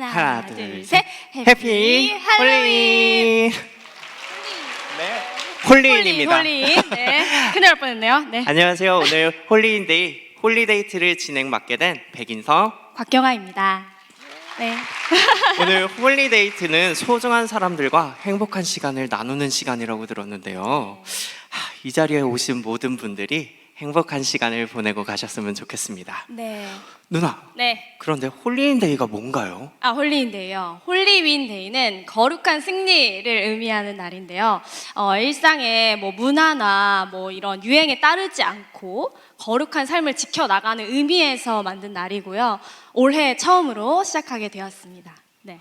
하나, 둘, 둘, 셋. 셋. 해피 홀리. 네, 홀리인입니다. 홀리인. 네. 큰일 날 뻔했네요. 네. 안녕하세요. 오늘 홀리인데이 홀리데이트를 진행 맡게 된 백인성. 곽경아입니다. 네. 오늘 홀리데이트는 소중한 사람들과 행복한 시간을 나누는 시간이라고 들었는데요. 이 자리에 오신 모든 분들이 행복한 시간을 보내고 가셨으면 좋겠습니다. 네. 누나, 네. 그런데 홀리인데이가 뭔가요? 홀리인데이요. 홀리윈데이는 거룩한 승리를 의미하는 날인데요. 일상의 뭐 문화나 뭐 이런 유행에 따르지 않고 거룩한 삶을 지켜나가는 의미에서 만든 날이고요. 올해 처음으로 시작하게 되었습니다. 네.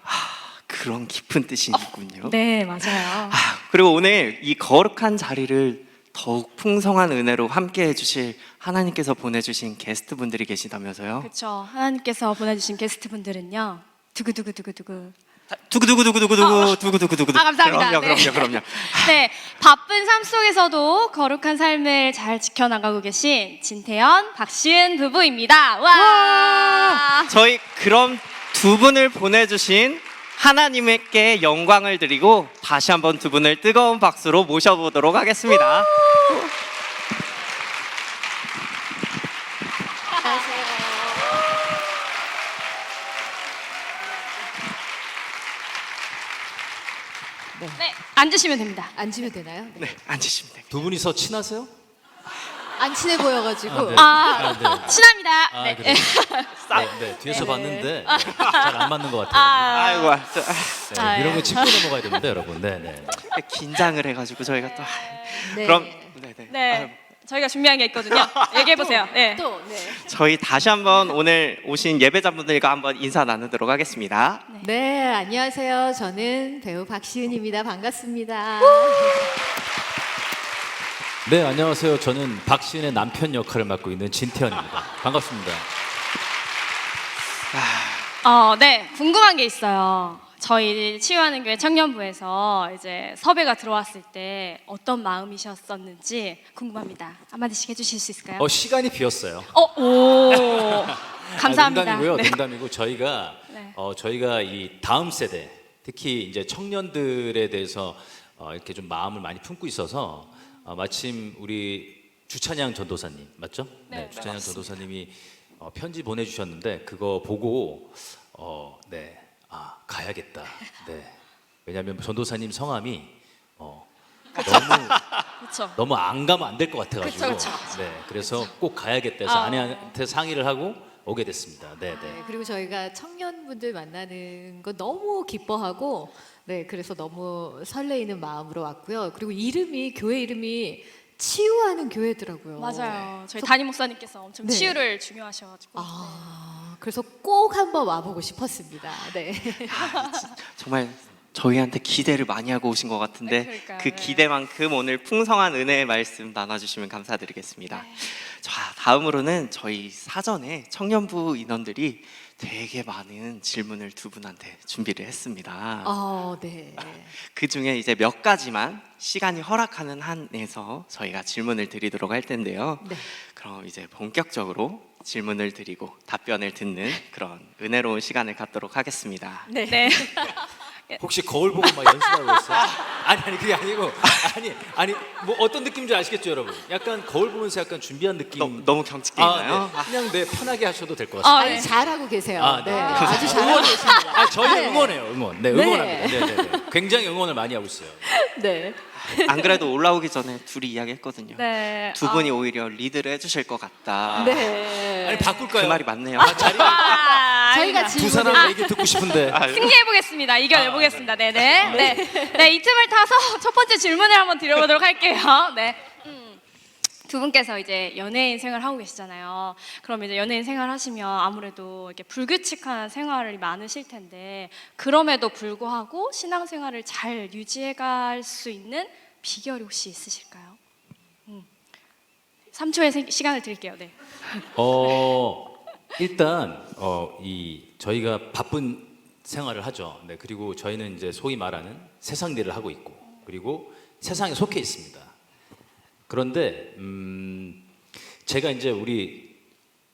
그런 깊은 뜻이 있군요. 네, 맞아요. 그리고 오늘 이 거룩한 자리를 더욱 풍성한 은혜로 함께 해주실 하나님께서 보내주신 게스트분들이 계시다면서요? 그렇죠. 하나님께서 보내주신 게스트분들은요. 두구두구두구두구. 두구두구두구두구. 감사합니다. 그럼요. 네, 바쁜 삶 속에서도 거룩한 삶을 잘 지켜나가고 계신 진태현, 박시은 부부입니다. 와! 저희 그럼 두 분을 보내주신 하나님께 영광을 드리고 다시 한번 두 분을 뜨거운 박수로 모셔보도록 하겠습니다. 네, 앉으시면 됩니다. 앉으면 되나요? 네, 앉으시면 됩니다. 두 분이서 친하세요? 안 친해 보여가지고. 네. 네. 친합니다. 네. 그래요? 네, 뒤에서 봤는데 잘 안 맞는 것 같아요. 아이고, 네, 이런 거 짚고 넘어가야 됩니다, 여러분. 네. 긴장을 해가지고 저희가 또 네. 그럼 네, 저희가 준비한 게 있거든요. 얘기해 보세요. 네. 또, 네. 저희 다시 한번 오늘 오신 예배자분들과 한번 인사 나누도록 하겠습니다. 네, 안녕하세요. 저는 배우 박시은입니다. 반갑습니다. 네, 안녕하세요. 저는 박시은의 남편 역할을 맡고 있는 진태현입니다. 반갑습니다. 네, 궁금한 게 있어요. 저희 치유하는 교회 청년부에서 이제 섭외가 들어왔을 때 어떤 마음이셨었는지 궁금합니다. 한마디씩 해주실 수 있을까요? 시간이 비었어요. 오, 감사합니다. 농담이고요. 네. 농담이고 저희가 네. 저희가 이 다음 세대, 특히 이제 청년들에 대해서 이렇게 좀 마음을 많이 품고 있어서 마침 우리 주찬양 전도사님 맞죠? 네, 주찬양 맞습니다. 전도사님이 편지 보내주셨는데 그거 보고 가야겠다. 네. 왜냐하면 전도사님 성함이 그렇죠. 너무 안 가면 안 될 것 같아가지고. 그쵸. 네. 그래서 꼭 가야겠다 해서 아내한테 상의를 하고 오게 됐습니다. 네. 네, 그리고 저희가 청년분들 만나는 거 너무 기뻐하고, 네, 그래서 너무 설레이는 마음으로 왔고요. 그리고 교회 이름이 치유하는 교회더라고요. 맞아요. 저희 담임 목사님께서 엄청 네. 치유를 중요하셔가지고. 그래서 꼭 한번 와보고 싶었습니다. 네. 정말 저희한테 기대를 많이 하고 오신 것 같은데 그러니까요. 그 네. 기대만큼 오늘 풍성한 은혜의 말씀 나눠주시면 감사드리겠습니다. 자, 다음으로는 저희 사전에 청년부 인원들이 되게 많은 질문을 두 분한테 준비를 했습니다. 네. 그 중에 이제 몇 가지만 시간이 허락하는 한에서 저희가 질문을 드리도록 할 텐데요. 네. 그럼 이제 본격적으로 질문을 드리고 답변을 듣는 그런 은혜로운 시간을 갖도록 하겠습니다. 네. 혹시 거울 보고 막 연습하고 있어요? 아니 그게 아니고 아니 뭐 어떤 느낌인지 아시겠죠, 여러분? 약간 거울 보면서 약간 준비한 느낌. 너무 경직돼 있나요? 네. 그냥 편하게 하셔도 될 것 같습니다. 아니, 잘하고 계세요. 네. 네. 아주 잘하고 계십니다. 저희 네. 응원해요, 응원. 네, 네. 응원합니다. 네. 굉장히 응원을 많이 하고 있어요. 네. 안 그래도 올라오기 전에 둘이 이야기했거든요. 네. 두 분이 오히려 리드를 해주실 것 같다. 네. 아니 바꿀까요? 그 말이 맞네요. 자리 저희가 아닙니다. 두 사람 얘기 듣고 싶은데. 승리해 보겠습니다. 이겨내 보겠습니다. 네, 이 틈을 타서 첫 번째 질문을 한번 드려보도록 할게요. 네. 두 분께서 이제 연예인 생활 하고 계시잖아요. 그럼 이제 연예인 생활 하시면 아무래도 이렇게 불규칙한 생활이 많으실 텐데 그럼에도 불구하고 신앙 생활을 잘 유지해갈 수 있는 비결이 혹시 있으실까요? 3초의 시간을 드릴게요. 네. 일단 저희가 바쁜 생활을 하죠. 네, 그리고 저희는 이제 소위 말하는 세상 일을 하고 있고, 그리고 세상에 속해 있습니다. 그런데 제가 이제 우리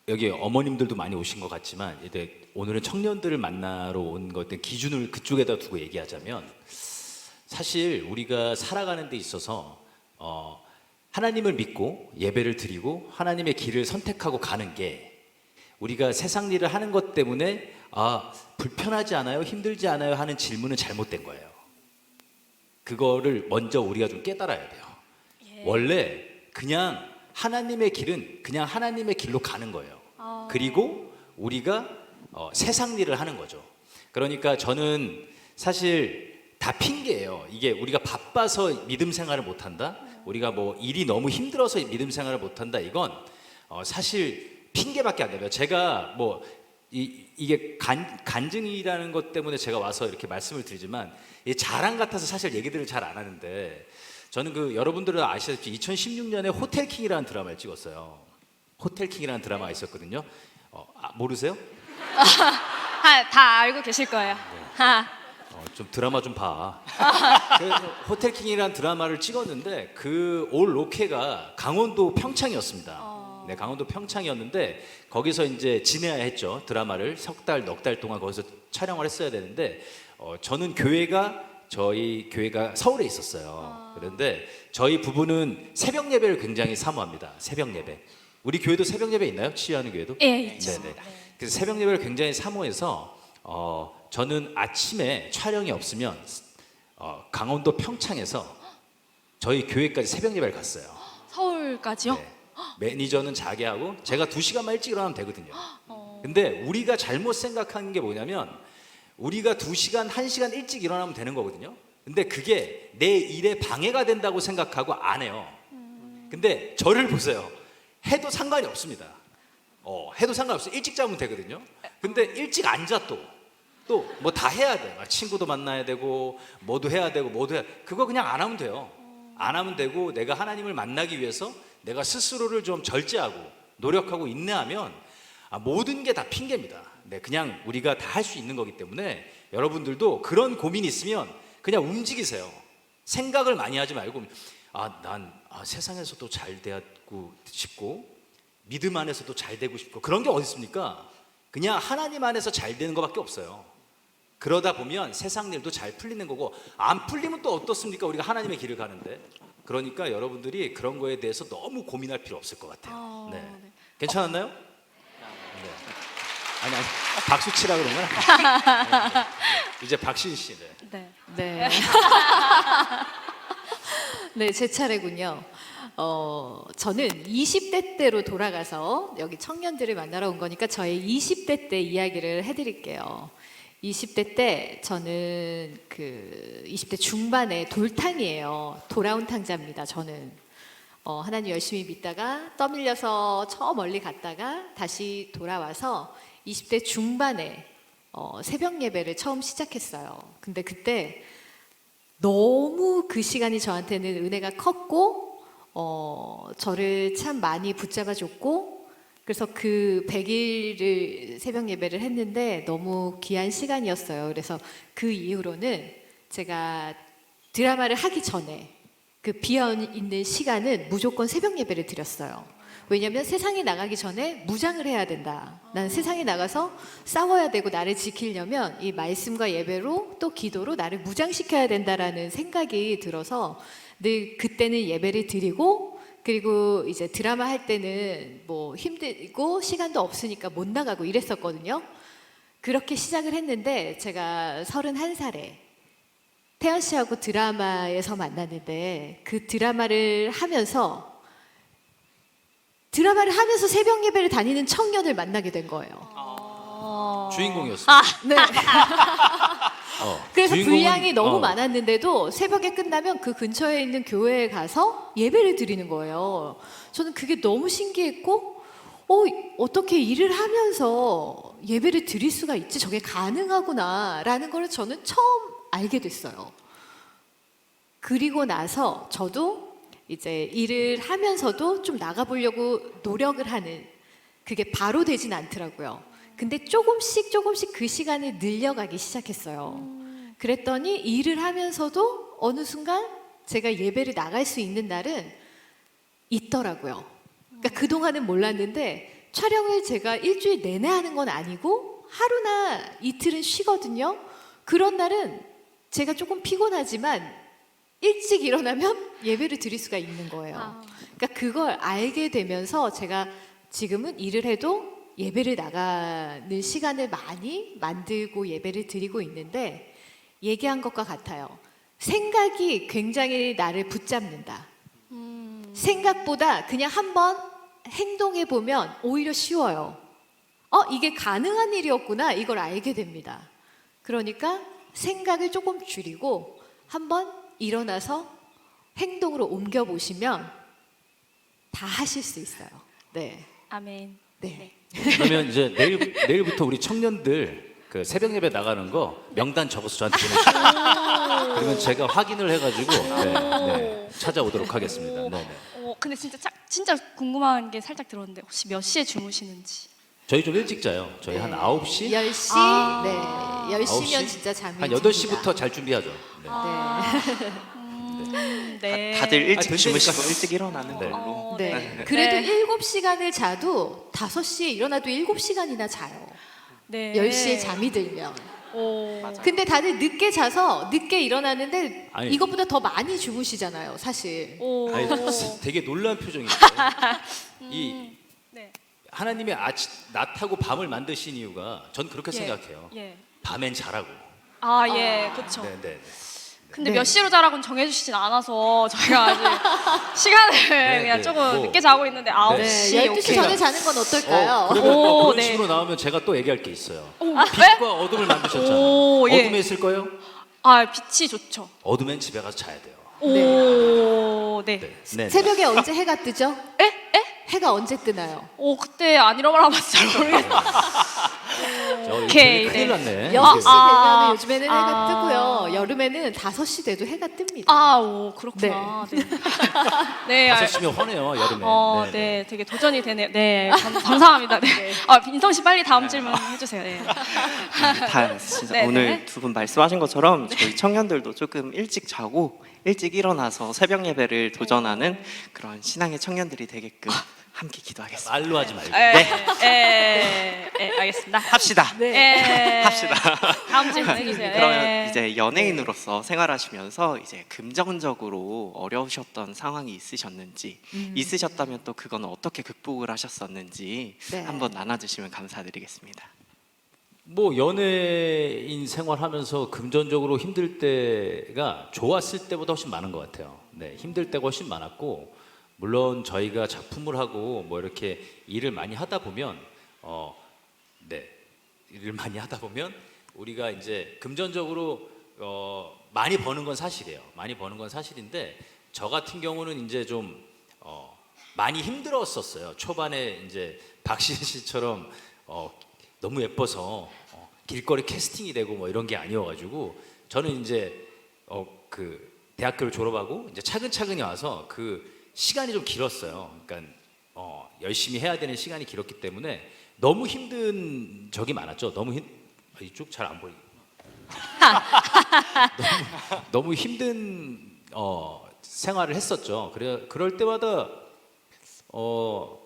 여기 어머님들도 많이 오신 것 같지만 이제 오늘은 청년들을 만나러 온 것들 기준을 그쪽에다 두고 얘기하자면 사실 우리가 살아가는 데 있어서 하나님을 믿고 예배를 드리고 하나님의 길을 선택하고 가는 게 우리가 세상 일을 하는 것 때문에 불편하지 않아요? 힘들지 않아요? 하는 질문은 잘못된 거예요. 그거를 먼저 우리가 좀 깨달아야 돼요. 원래 그냥 하나님의 길은 그냥 하나님의 길로 가는 거예요. 그리고 우리가 세상 일을 하는 거죠. 그러니까 저는 사실 다 핑계예요. 이게 우리가 바빠서 믿음 생활을 못한다, 우리가 뭐 일이 너무 힘들어서 믿음 생활을 못한다, 이건 사실 핑계밖에 안 돼요. 제가 뭐 이게 간증이라는 것 때문에 제가 와서 이렇게 말씀을 드리지만 이 자랑 같아서 사실 얘기들을 잘 안 하는데, 저는 그 여러분들은 아시다시피 2016년에 호텔킹이라는 드라마를 찍었어요. 호텔킹이라는 드라마가 있었거든요. 모르세요? 다 알고 계실 거예요. 좀 드라마 좀 봐. 그래서 호텔킹이라는 드라마를 찍었는데 그 올 로케가 강원도 평창이었습니다. 네, 강원도 평창이었는데 거기서 이제 지내야 했죠. 드라마를 석 달, 넉 달 동안 거기서 촬영을 했어야 되는데 저는 저희 교회가 서울에 있었어요. 그런데 저희 부부는 새벽 예배를 굉장히 사모합니다. 새벽 예배. 우리 교회도 새벽 예배 있나요? 치유하는 교회도? 예, 있죠. 네네. 그래서 새벽 예배를 굉장히 사모해서 저는 아침에 촬영이 없으면 강원도 평창에서 저희 교회까지 새벽 예배를 갔어요. 서울까지요? 네. 매니저는 자게 하고 제가 2시간만 일찍 일어나면 되거든요. 근데 우리가 잘못 생각한 게 뭐냐면 우리가 2시간, 1시간 일찍 일어나면 되는 거거든요. 근데 그게 내 일에 방해가 된다고 생각하고 안 해요. 근데 저를 보세요. 해도 상관이 없습니다. 해도 상관없어요. 일찍 자면 되거든요. 근데 일찍 안 자 또 뭐 다 해야 돼. 친구도 만나야 되고 뭐도 해야 되고 뭐도 해야. 그거 그냥 안 하면 돼요. 안 하면 되고 내가 하나님을 만나기 위해서 내가 스스로를 좀 절제하고 노력하고 인내하면 모든 게 다 핑계입니다. 네, 그냥 우리가 다 할 수 있는 거기 때문에 여러분들도 그런 고민이 있으면 그냥 움직이세요. 생각을 많이 하지 말고 난 세상에서도 잘 되고 싶고 믿음 안에서도 잘 되고 싶고 그런 게 어디 있습니까? 그냥 하나님 안에서 잘 되는 것밖에 없어요. 그러다 보면 세상 일도 잘 풀리는 거고 안 풀리면 또 어떻습니까? 우리가 하나님의 길을 가는데. 그러니까 여러분들이 그런 거에 대해서 너무 고민할 필요 없을 것 같아요. 네. 네. 괜찮았나요? 네. 아니 박수 치라 그런 건 아니에요. 이제 박신 씨. 네. 네. 네, 제 차례군요. 저는 20대 때로 돌아가서 여기 청년들을 만나러 온 거니까 저의 20대 때 이야기를 해드릴게요. 20대 때 저는 그 20대 중반에 돌탕이에요. 돌아온 탕자입니다. 저는 하나님 열심히 믿다가 떠밀려서 저 멀리 갔다가 다시 돌아와서 20대 중반에 새벽 예배를 처음 시작했어요. 근데 그때 너무 그 시간이 저한테는 은혜가 컸고 저를 참 많이 붙잡아 줬고, 그래서 그 100일을 새벽 예배를 했는데 너무 귀한 시간이었어요. 그래서 그 이후로는 제가 드라마를 하기 전에 그 비어있는 시간은 무조건 새벽 예배를 드렸어요. 왜냐하면 세상에 나가기 전에 무장을 해야 된다. 난 세상에 나가서 싸워야 되고 나를 지키려면 이 말씀과 예배로 또 기도로 나를 무장시켜야 된다라는 생각이 들어서 늘 그때는 예배를 드리고, 그리고 이제 드라마 할 때는 뭐 힘들고 시간도 없으니까 못 나가고 이랬었거든요. 그렇게 시작을 했는데 제가 31살에 태연 씨하고 드라마에서 만났는데 그 드라마를 하면서 새벽 예배를 다니는 청년을 만나게 된 거예요. 주인공이었어요. 네. 그래서 주인공은- 분량이 너무 많았는데도 새벽에 끝나면 그 근처에 있는 교회에 가서 예배를 드리는 거예요. 저는 그게 너무 신기했고, 어떻게 일을 하면서 예배를 드릴 수가 있지? 저게 가능하구나라는 걸 저는 처음 알게 됐어요. 그리고 나서 저도 이제 일을 하면서도 좀 나가보려고 노력을 하는, 그게 바로 되진 않더라고요. 근데 조금씩 그 시간을 늘려가기 시작했어요. 그랬더니 일을 하면서도 어느 순간 제가 예배를 나갈 수 있는 날은 있더라고요. 그러니까 그동안은 몰랐는데 촬영을 제가 일주일 내내 하는 건 아니고 하루나 이틀은 쉬거든요. 그런 날은 제가 조금 피곤하지만 일찍 일어나면 예배를 드릴 수가 있는 거예요. 아. 그러니까 그걸 알게 되면서 제가 지금은 일을 해도 예배를 나가는 시간을 많이 만들고 예배를 드리고 있는데 얘기한 것과 같아요. 생각이 굉장히 나를 붙잡는다. 생각보다 그냥 한번 행동해 보면 오히려 쉬워요. 이게 가능한 일이었구나. 이걸 알게 됩니다. 그러니까 생각을 조금 줄이고 한번 일어나서 행동으로 옮겨 보시면 다 하실 수 있어요. 네. 아멘. 네. 그러면 이제 내일부터 우리 청년들 그 새벽 예배 나가는 거 명단 적어서 저한테 보내주세요. 그러면 제가 확인을 해가지고 찾아오도록 하겠습니다. 네. 근데 진짜 궁금한 게 살짝 들었는데 혹시 몇 시에 주무시는지? 저희 좀 일찍 자요. 저희 한 9시? 10시? 아. 네. 10시면 9시? 진짜 잠이 한 듭니다. 8시부터 잘 준비하죠. 네. 네. 다들 일찍 되니까. 주무시고 일찍 일어나는 네. 걸로. 네. 그래도 네. 7시간을 자도 5시에 일어나도 7시간이나 자요. 네. 10시에 잠이 들면. 오. 근데 다들 늦게 자서 늦게 일어나는데 아니. 이것보다 더 많이 주무시잖아요, 사실. 오. 아니, 되게 놀라운 표정인데 이 네. 하나님이 낮하고 밤을 만드신 이유가 전 그렇게 예. 생각해요. 예. 밤엔 자라고. 아, 예. 그렇죠. 네. 근데 네. 몇 시로 자라고는 정해주시진 않아서 저희가 아직 시간을 그냥 조금 뭐. 늦게 자고 있는데 9시. 네, 12시 오케이. 전에 자는 건 어떨까요? 그러면 오, 그런 네. 식으로 나오면 제가 또 얘기할 게 있어요. 오, 빛과 어둠을 만드셨잖아요. 오, 예. 어둠에 있을 거예요? 아, 빛이 좋죠. 어둠엔 집에 가서 자야 돼요. 오, 네. 네. 새벽에 언제 해가 뜨죠? 에? 에? 해가 언제 뜨나요? 오, 그때 안 일어나봤어요. 잘 모르겠어요. 오케이, 큰일 네. 났네. 6시 아, 되면 요즘에는 해가 아. 뜨고요. 여름에는 5시 돼도 해가 뜹니다. 아, 오, 그렇구나. 네. 네. 5시면 환해요, 여름에. 네, 되게 도전이 되네요. 네, 감사합니다. 네. 인성 씨 빨리 다음 질문 해주세요. 네. 다 진짜 네, 오늘 네. 두 분 말씀하신 것처럼 저희 청년들도 조금 일찍 자고 일찍 일어나서 새벽 예배를 도전하는 그런 신앙의 청년들이 되게끔 함께 기도하겠습니다. 말로 하지 말고. 네, 알겠습니다. 합시다. 네. 합시다. 다음 질문 해주세요. 그러면 네. 이제 연예인으로서 생활하시면서 이제 금전적으로 어려우셨던 상황이 있으셨는지 있으셨다면 또 그건 어떻게 극복을 하셨었는지 네. 한번 나눠주시면 감사드리겠습니다. 뭐 연예인 생활하면서 금전적으로 힘들 때가 좋았을 때보다 훨씬 많은 것 같아요. 네, 힘들 때가 훨씬 많았고 물론 저희가 작품을 하고 뭐 이렇게 일을 많이 하다 보면 일을 많이 하다 보면 우리가 이제 금전적으로 많이 버는 건 사실이에요. 많이 버는 건 사실인데 저 같은 경우는 이제 좀 많이 힘들었었어요. 초반에 이제 박신 씨처럼 너무 예뻐서 길거리 캐스팅이 되고 뭐 이런 게 아니어가지고 저는 이제 그 대학교를 졸업하고 이제 차근차근히 와서 그 시간이 좀 길었어요. 그러니까 열심히 해야 되는 시간이 길었기 때문에 너무 힘든 적이 많았죠. 이쪽 잘 안 보이고 너무 힘든 생활을 했었죠. 그럴 때마다 뭐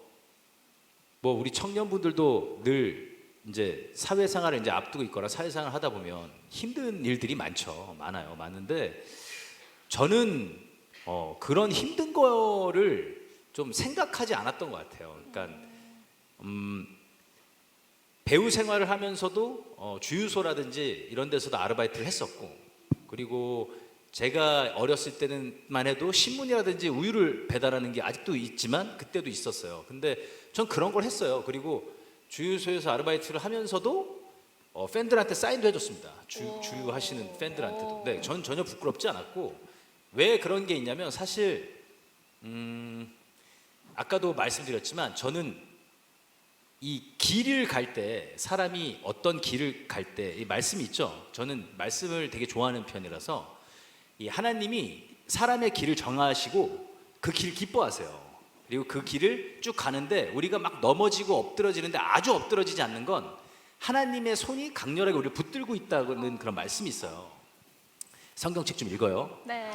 우리 청년분들도 늘 이제 사회생활을 이제 앞두고 있거나 사회생활을 하다 보면 힘든 일들이 많은데 저는 그런 힘든 거를 좀 생각하지 않았던 것 같아요. 그러니까 배우 생활을 하면서도 주유소라든지 이런 데서도 아르바이트를 했었고 그리고 제가 어렸을 때는만 해도 신문이라든지 우유를 배달하는 게 아직도 있지만 그때도 있었어요. 근데 전 그런 걸 했어요. 그리고 주유소에서 아르바이트를 하면서도 팬들한테 사인도 해줬습니다. 주유하시는 팬들한테도. 네, 전 전혀 부끄럽지 않았고 왜 그런 게 있냐면 사실 아까도 말씀드렸지만 저는 이 길을 갈 때 사람이 어떤 길을 갈 때 이 말씀이 있죠. 저는 말씀을 되게 좋아하는 편이라서 이 하나님이 사람의 길을 정하시고 그 길 기뻐하세요. 그리고 그 길을 쭉 가는데 우리가 막 넘어지고 엎드러지는데 아주 엎드러지지 않는 건 하나님의 손이 강렬하게 우리를 붙들고 있다는 그런 말씀이 있어요. 성경책 좀 읽어요. 네.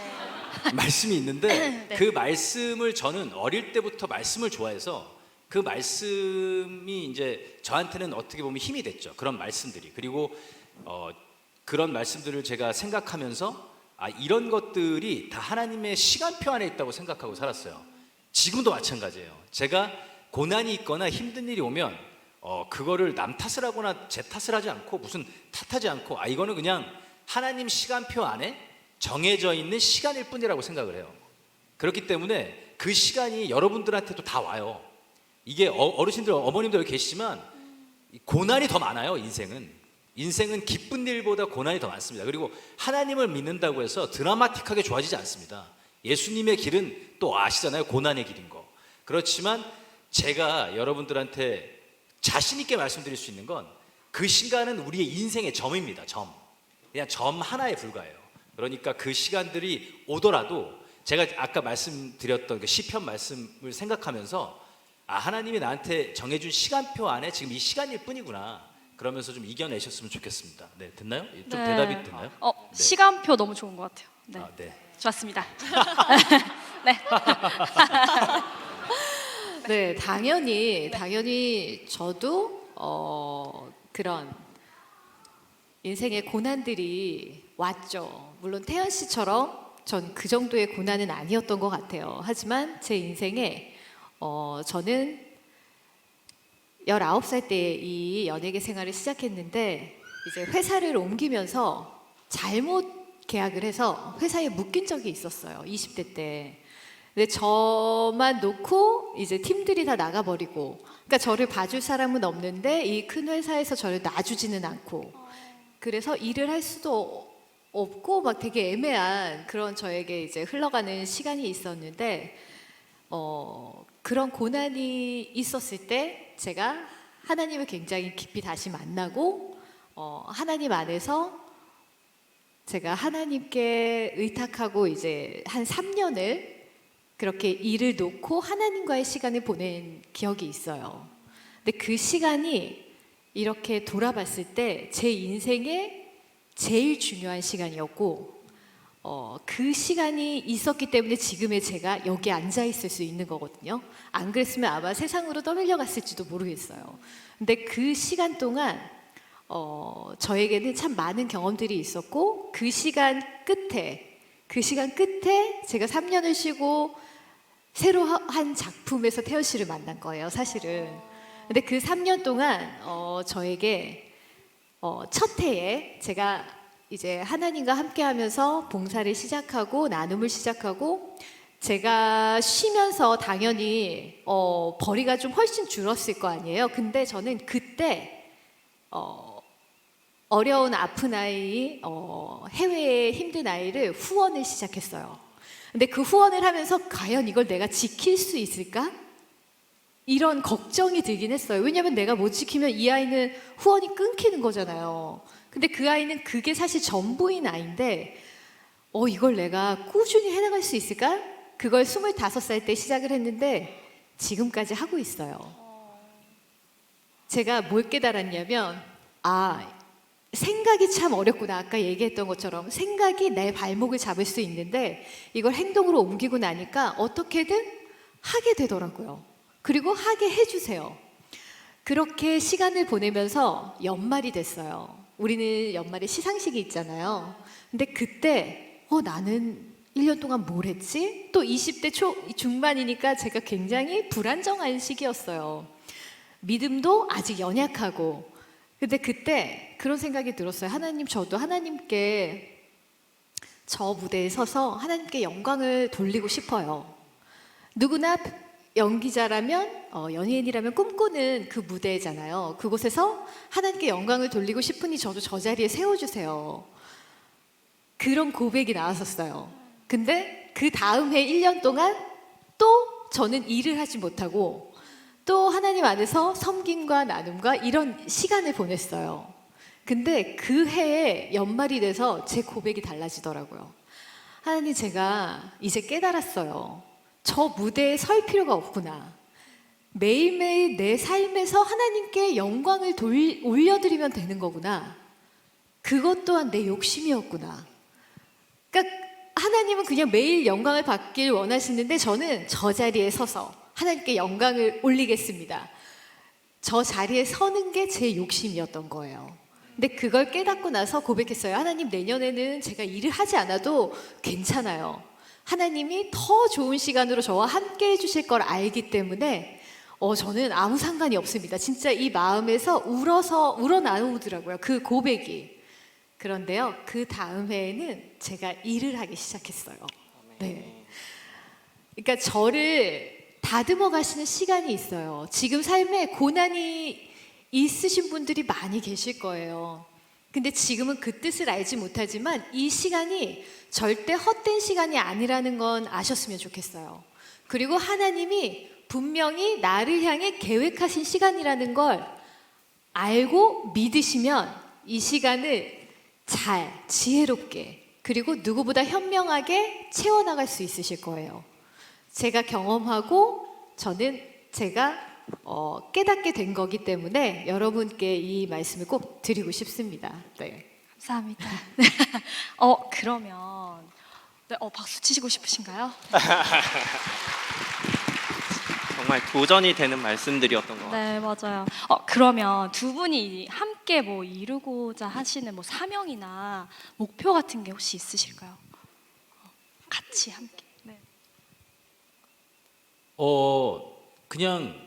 말씀이 있는데 네. 그 말씀을 저는 어릴 때부터 말씀을 좋아해서 그 말씀이 이제 저한테는 어떻게 보면 힘이 됐죠. 그런 말씀들이. 그리고 그런 말씀들을 제가 생각하면서 이런 것들이 다 하나님의 시간표 안에 있다고 생각하고 살았어요. 지금도 마찬가지예요. 제가 고난이 있거나 힘든 일이 오면 그거를 남 탓을 하거나 제 탓을 하지 않고 무슨 탓하지 않고 이거는 그냥 하나님 시간표 안에 정해져 있는 시간일 뿐이라고 생각을 해요. 그렇기 때문에 그 시간이 여러분들한테도 다 와요. 이게 어르신들, 어머님들 여기 계시지만 고난이 더 많아요. 인생은 기쁜 일보다 고난이 더 많습니다. 그리고 하나님을 믿는다고 해서 드라마틱하게 좋아지지 않습니다. 예수님의 길은 또 아시잖아요. 고난의 길인 거. 그렇지만 제가 여러분들한테 자신 있게 말씀드릴 수 있는 건 그 시간은 우리의 인생의 점입니다. 그냥 점 하나에 불과해요. 그러니까 그 시간들이 오더라도 제가 아까 말씀드렸던 그 시편 말씀을 생각하면서 하나님이 나한테 정해준 시간표 안에 지금 이 시간일 뿐이구나. 그러면서 좀 이겨내셨으면 좋겠습니다. 네, 됐나요? 좀 네. 대답이 됐나요? 네. 시간표 너무 좋은 것 같아요. 네. 네. 좋았습니다. 네. 네, 당연히 저도 그런 인생의 고난들이 왔죠. 물론 태연 씨처럼 전 그 정도의 고난은 아니었던 것 같아요. 하지만 제 인생에 저는 19살 때 이 연예계 생활을 시작했는데 이제 회사를 옮기면서 잘못 계약을 해서 회사에 묶인 적이 있었어요. 20대 때. 근데 저만 놓고 이제 팀들이 다 나가버리고, 그러니까 저를 봐줄 사람은 없는데 이 큰 회사에서 저를 놔주지는 않고, 그래서 일을 할 수도 없고 막 되게 애매한 그런 저에게 이제 흘러가는 시간이 있었는데, 그런 고난이 있었을 때 제가 하나님을 굉장히 깊이 다시 만나고 하나님 안에서 제가 하나님께 의탁하고 이제 한 3년을 그렇게 일을 놓고 하나님과의 시간을 보낸 기억이 있어요. 근데 그 시간이 이렇게 돌아봤을 때 제 인생에 제일 중요한 시간이었고 그 시간이 있었기 때문에 지금의 제가 여기 앉아 있을 수 있는 거거든요. 안 그랬으면 아마 세상으로 떠밀려 갔을지도 모르겠어요. 근데 그 시간 동안 저에게는 참 많은 경험들이 있었고 그 시간 끝에 제가 3년을 쉬고 새로 한 작품에서 태연 씨를 만난 거예요, 사실은. 근데 그 3년 동안 저에게 첫 해에 제가 이제 하나님과 함께하면서 봉사를 시작하고 나눔을 시작하고 제가 쉬면서 당연히 벌이가 좀 훨씬 줄었을 거 아니에요. 근데 저는 그때 어려운 아픈 아이, 해외의 힘든 아이를 후원을 시작했어요. 근데 그 후원을 하면서 과연 이걸 내가 지킬 수 있을까? 이런 걱정이 들긴 했어요. 왜냐하면 내가 못 지키면 이 아이는 후원이 끊기는 거잖아요. 근데 그 아이는 그게 사실 전부인 아이인데 이걸 내가 꾸준히 해나갈 수 있을까? 그걸 25살 때 시작을 했는데 지금까지 하고 있어요. 제가 뭘 깨달았냐면 생각이 참 어렵구나. 아까 얘기했던 것처럼 생각이 내 발목을 잡을 수 있는데 이걸 행동으로 옮기고 나니까 어떻게든 하게 되더라고요. 그리고 하게 해주세요. 그렇게 시간을 보내면서 연말이 됐어요. 우리는 연말에 시상식이 있잖아요. 근데 그때 나는 1년 동안 뭘 했지? 또 20대 중반이니까 제가 굉장히 불안정한 시기였어요. 믿음도 아직 연약하고. 근데 그때 그런 생각이 들었어요. 하나님, 저도 하나님께 저 무대에 서서 하나님께 영광을 돌리고 싶어요. 누구나 연기자라면 연예인이라면 꿈꾸는 그 무대잖아요. 그곳에서 하나님께 영광을 돌리고 싶으니 저도 저 자리에 세워주세요. 그런 고백이 나왔었어요. 근데 그 다음 해 1년 동안 또 저는 일을 하지 못하고 또 하나님 안에서 섬김과 나눔과 이런 시간을 보냈어요. 근데 그 해에 연말이 돼서 제 고백이 달라지더라고요. 하나님, 제가 이제 깨달았어요. 저 무대에 설 필요가 없구나. 매일매일 내 삶에서 하나님께 영광을 올려드리면 되는 거구나. 그것 또한 내 욕심이었구나. 그러니까 하나님은 그냥 매일 영광을 받길 원하시는데 저는 저 자리에 서서 하나님께 영광을 올리겠습니다. 저 자리에 서는 게 제 욕심이었던 거예요. 근데 그걸 깨닫고 나서 고백했어요. 하나님, 내년에는 제가 일을 하지 않아도 괜찮아요. 하나님이 더 좋은 시간으로 저와 함께 해주실 걸 알기 때문에 저는 아무 상관이 없습니다. 진짜 이 마음에서 우러나오더라고요. 그 고백이. 그런데요, 그 다음 해에는 제가 일을 하기 시작했어요. 네. 그러니까 저를 다듬어 가시는 시간이 있어요. 지금 삶에 고난이 있으신 분들이 많이 계실 거예요. 근데 지금은 그 뜻을 알지 못하지만 이 시간이 절대 헛된 시간이 아니라는 건 아셨으면 좋겠어요. 그리고 하나님이 분명히 나를 향해 계획하신 시간이라는 걸 알고 믿으시면 이 시간을 잘, 지혜롭게, 그리고 누구보다 현명하게 채워나갈 수 있으실 거예요. 제가 경험하고 저는 제가 깨닫게 된 거기 때문에 여러분께 이 말씀을 꼭 드리고 싶습니다. 네. 감사합니다. 그러면 네, 박수 치시고 싶으신가요? 정말 도전이 되는 말씀들이었던 것 같아요. 네, 맞아요. 그러면 두 분이 함께 뭐 이루고자 하시는 뭐 사명이나 목표 같은 게 혹시 있으실까요? 같이 함께. 네. 그냥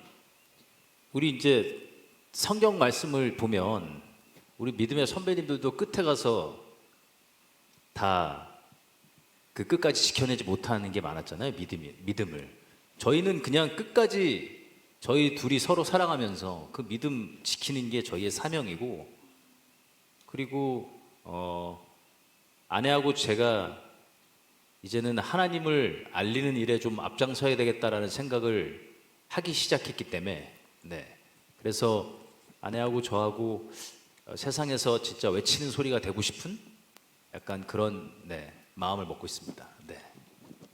우리 이제 성경 말씀을 보면 우리 믿음의 선배님들도 끝에 가서 다 그 끝까지 지켜내지 못하는 게 많았잖아요. 믿음을. 저희는 그냥 끝까지 저희 둘이 서로 사랑하면서 그 믿음 지키는 게 저희의 사명이고, 그리고 아내하고 제가 이제는 하나님을 알리는 일에 좀 앞장서야 되겠다라는 생각을 하기 시작했기 때문에, 네. 그래서 아내하고 저하고 세상에서 진짜 외치는 소리가 되고 싶은 약간 그런 마음을 먹고 있습니다. 네.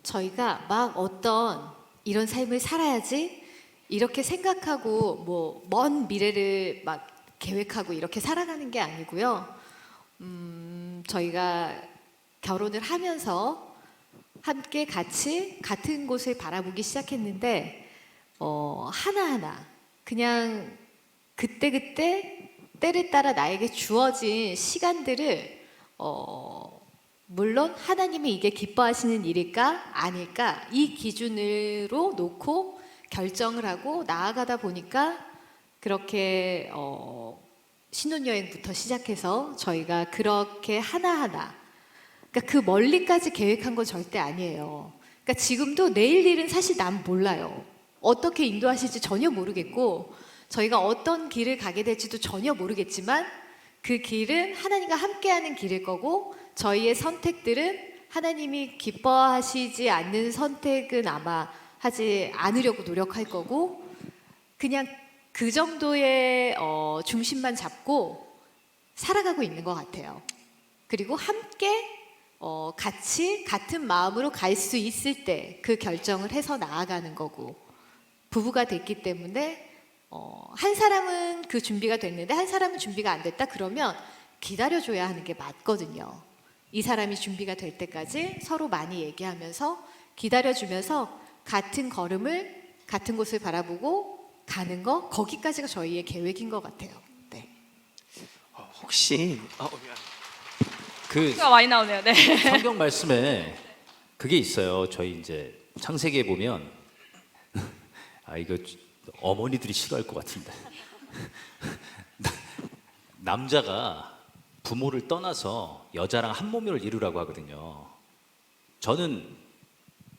저희가 막 어떤 이런 삶을 살아야지 이렇게 생각하고 뭐 먼 미래를 막 계획하고 이렇게 살아가는 게 아니고요. 저희가 결혼을 하면서 함께 같이 같은 곳을 바라보기 시작했는데 하나하나 그냥 그때그때 때를 따라 나에게 주어진 시간들을 물론 하나님이 이게 기뻐하시는 일일까 아닐까 이 기준으로 놓고 결정을 하고 나아가다 보니까 그렇게 신혼여행부터 시작해서 저희가 그렇게 하나하나, 그러니까 그 멀리까지 계획한 건 절대 아니에요. 그러니까 지금도 내일 일은 사실 난 몰라요. 어떻게 인도하실지 전혀 모르겠고 저희가 어떤 길을 가게 될지도 전혀 모르겠지만 그 길은 하나님과 함께하는 길일 거고 저희의 선택들은 하나님이 기뻐하시지 않는 선택은 아마 하지 않으려고 노력할 거고 그냥 그 정도의 중심만 잡고 살아가고 있는 것 같아요. 그리고 함께 같이 같은 마음으로 갈 수 있을 때 그 결정을 해서 나아가는 거고 부부가 됐기 때문에 한 사람은 그 준비가 됐는데 한 사람은 준비가 안 됐다 그러면 기다려줘야 하는 게 맞거든요. 이 사람이 준비가 될 때까지 서로 많이 얘기하면서 기다려주면서 같은 걸음을 같은 곳을 바라보고 가는 거 거기까지가 저희의 계획인 것 같아요. 네. 혹시 그 가 많이 나오네요. 네. 성경 말씀에 그게 있어요. 저희 이제 창세기에 보면 이거 어머니들이 싫어할 것 같은데 남자가 부모를 떠나서 여자랑 한 몸을 이루라고 하거든요. 저는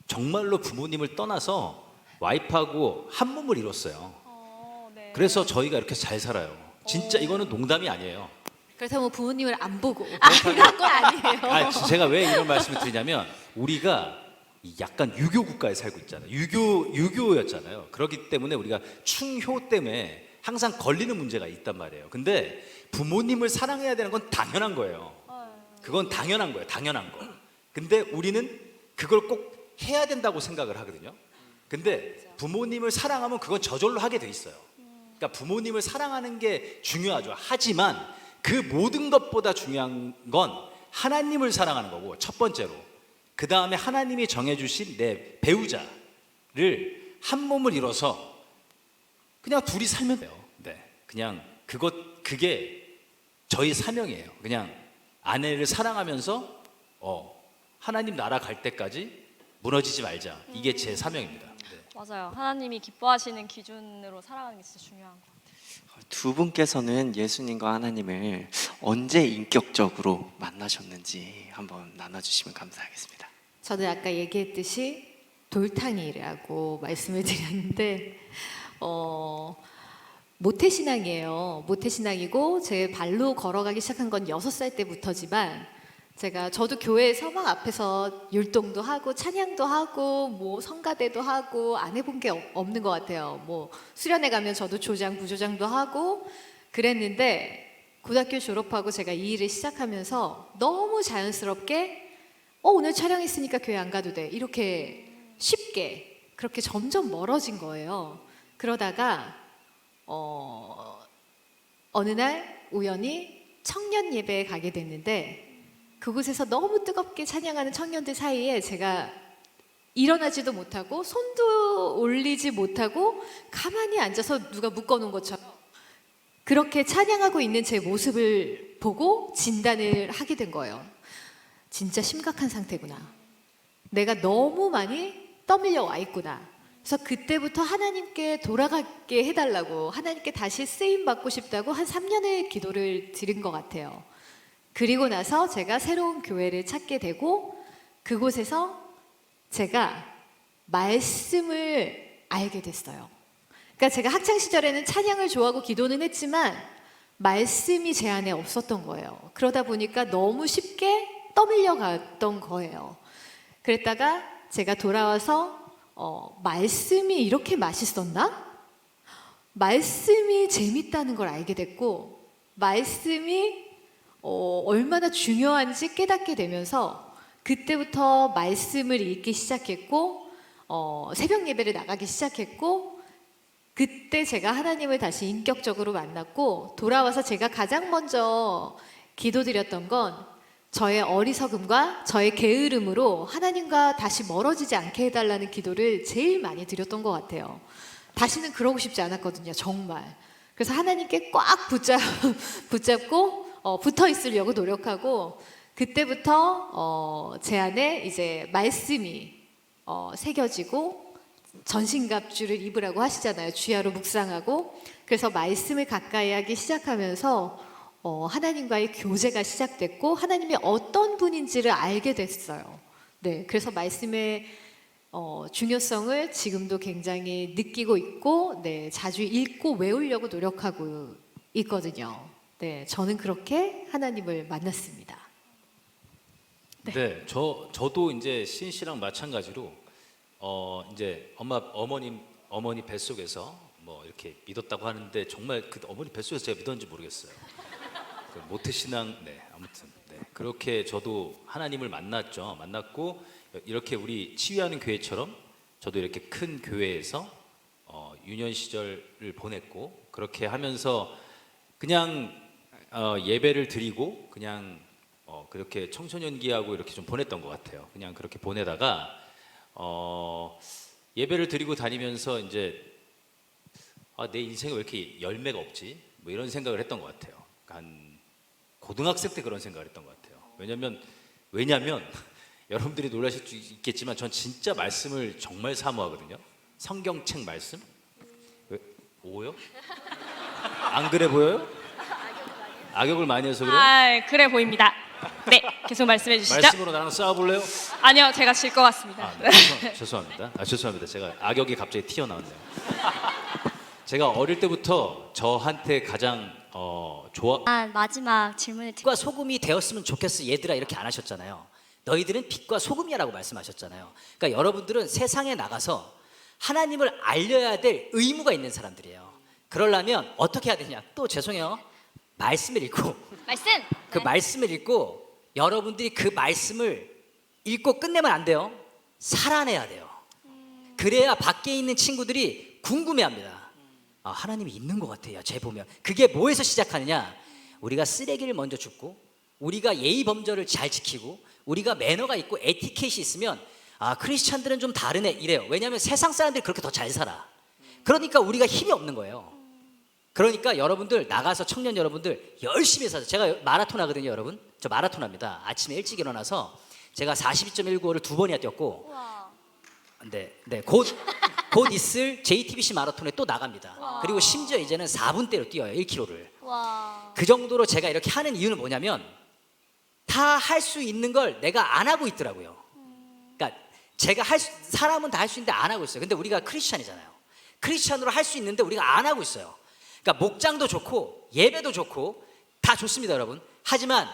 정말로 부모님을 떠나서 와이프하고 한 몸을 이뤘어요. 네. 그래서 저희가 이렇게 잘 살아요. 진짜 이거는 농담이 아니에요. 그렇다면 부모님을 안 보고 그런 건 아니에요. 제가 왜 이런 말씀을 드리냐면 우리가 약간 유교 국가에 살고 있잖아요. 유교였잖아요. 그렇기 때문에 우리가 충효 때문에 항상 걸리는 문제가 있단 말이에요. 근데 부모님을 사랑해야 되는 건 당연한 거예요. 그건 당연한 거예요. 당연한 거. 근데 우리는 그걸 꼭 해야 된다고 생각을 하거든요. 근데 부모님을 사랑하면 그건 저절로 하게 돼 있어요. 그러니까 부모님을 사랑하는 게 중요하죠. 하지만 그 모든 것보다 중요한 건 하나님을 사랑하는 거고 첫 번째로 그 다음에 하나님이 정해주신 내 배우자를 한 몸을 이뤄서 그냥 둘이 살면 돼요. 네, 그냥 그게 저희 사명이에요. 그냥 아내를 사랑하면서 하나님 나라 갈 때까지 무너지지 말자. 이게 제 사명입니다. 네. 맞아요. 하나님이 기뻐하시는 기준으로 살아가는 게 진짜 중요한 것 같아요. 두 분께서는 예수님과 하나님을 언제 인격적으로 만나셨는지 한번 나눠주시면 감사하겠습니다. 저는 아까 얘기했듯이 돌탕이라고 말씀을 드렸는데 모태신앙이에요. 모태신앙이고 제 발로 걸어가기 시작한 건 6살 때부터지만 저도 교회 서막 앞에서 율동도 하고 찬양도 하고 뭐 성가대도 하고 안 해본 게 없는 것 같아요. 뭐 수련회 가면 저도 조장 부조장도 하고 그랬는데 고등학교 졸업하고 제가 이 일을 시작하면서 너무 자연스럽게 오늘 촬영했으니까 교회 안 가도 돼 이렇게 쉽게 그렇게 점점 멀어진 거예요. 그러다가 어느 날 우연히 청년 예배에 가게 됐는데 그곳에서 너무 뜨겁게 찬양하는 청년들 사이에 제가 일어나지도 못하고 손도 올리지 못하고 가만히 앉아서 누가 묶어놓은 것처럼 그렇게 찬양하고 있는 제 모습을 보고 진단을 하게 된 거예요. 진짜 심각한 상태구나. 내가 너무 많이 떠밀려 와 있구나. 그래서 그때부터 하나님께 돌아가게 해달라고 하나님께 다시 쓰임 받고 싶다고 한 3년의 기도를 드린 것 같아요. 그리고 나서 제가 새로운 교회를 찾게 되고 그곳에서 제가 말씀을 알게 됐어요. 그러니까 제가 학창 시절에는 찬양을 좋아하고 기도는 했지만 말씀이 제 안에 없었던 거예요. 그러다 보니까 너무 쉽게 떠밀려 갔던 거예요. 그랬다가 제가 돌아와서 말씀이 이렇게 맛있었나? 말씀이 재밌다는 걸 알게 됐고 말씀이 얼마나 중요한지 깨닫게 되면서 그때부터 말씀을 읽기 시작했고 새벽 예배를 나가기 시작했고 그때 제가 하나님을 다시 인격적으로 만났고 돌아와서 제가 가장 먼저 기도드렸던 건 저의 어리석음과 저의 게으름으로 하나님과 다시 멀어지지 않게 해달라는 기도를 제일 많이 드렸던 것 같아요. 다시는 그러고 싶지 않았거든요, 정말. 그래서 하나님께 꽉 붙잡고 붙어 있으려고 노력하고 그때부터 제 안에 이제 말씀이 새겨지고 전신갑주를 입으라고 하시잖아요. 주야로 묵상하고 그래서 말씀을 가까이 하기 시작하면서 하나님과의 교제가 시작됐고 하나님이 어떤 분인지를 알게 됐어요. 네, 그래서 말씀의 중요성을 지금도 굉장히 느끼고 있고 네, 자주 읽고 외우려고 노력하고 있거든요. 네, 저는 그렇게 하나님을 만났습니다. 네, 저도 이제 신 씨랑 마찬가지로 이제 어머니 뱃속에서 뭐 이렇게 믿었다고 하는데 정말 그 어머니 뱃속에서 제가 믿었는지 모르겠어요. 그 모태신앙, 네, 아무튼 네, 그렇게 저도 하나님을 만났고 이렇게 우리 치유하는 교회처럼 저도 이렇게 큰 교회에서 유년 시절을 보냈고 그렇게 하면서 그냥 예배를 드리고 그냥 그렇게 청소년기하고 이렇게 좀 보냈던 것 같아요. 그냥 그렇게 보내다가 예배를 드리고 다니면서 이제 내 인생에 왜 이렇게 열매가 없지? 뭐 이런 생각을 했던 것 같아요. 한 고등학생 때 그런 생각을 했던 것 같아요. 왜냐면 여러분들이 놀라실 수 있겠지만 전 진짜 말씀을 정말 사모하거든요. 성경책 말씀. 오요? 안 그래 보여요? 악역을 많이 해서 그래요? 아, 그래 보입니다. 네, 계속 말씀해 주시죠. 말씀으로 나랑 싸워볼래요? 아니요, 제가 질 것 같습니다. 네, 죄송합니다. 제가 악역이 갑자기 튀어나왔네요. 제가 어릴 때부터 저한테 가장 마지막 질문을 빛과 소금이 되었으면 좋겠어 얘들아 이렇게 안 하셨잖아요. 너희들은 빛과 소금이라고 말씀하셨잖아요. 그러니까 여러분들은 세상에 나가서 하나님을 알려야 될 의무가 있는 사람들이에요. 그러려면 어떻게 해야 되냐? 또 죄송해요. 말씀을 읽고 말씀. 그 말씀을 읽고 여러분들이 그 말씀을 읽고 끝내면 안 돼요. 살아내야 돼요. 그래야 밖에 있는 친구들이 궁금해합니다. 하나님이 있는 것 같아요. 쟤 보면. 그게 뭐에서 시작하느냐? 우리가 쓰레기를 먼저 줍고 우리가 예의 범절을 잘 지키고 우리가 매너가 있고 에티켓이 있으면 아 크리스찬들은 좀 다르네 이래요. 왜냐하면 세상 사람들이 그렇게 더 잘 살아. 그러니까 우리가 힘이 없는 거예요. 그러니까 여러분들 나가서 청년 여러분들 열심히 사세요. 제가 마라톤 하거든요, 여러분. 저 마라톤 합니다. 아침에 일찍 일어나서 제가 42.195를 2번이나 뛰었고, 네, 곧 있을 JTBC 마라톤에 또 나갑니다. 그리고 심지어 이제는 4분대로 뛰어요, 1km를. 그 정도로 제가 이렇게 하는 이유는 뭐냐면 다 할 수 있는 걸 내가 안 하고 있더라고요. 그러니까 제가 사람은 다 할 수 있는데 안 하고 있어요. 근데 우리가 크리스찬이잖아요. 크리스찬으로 할 수 있는데 우리가 안 하고 있어요. 그러니까 목장도 좋고 예배도 좋고 다 좋습니다, 여러분. 하지만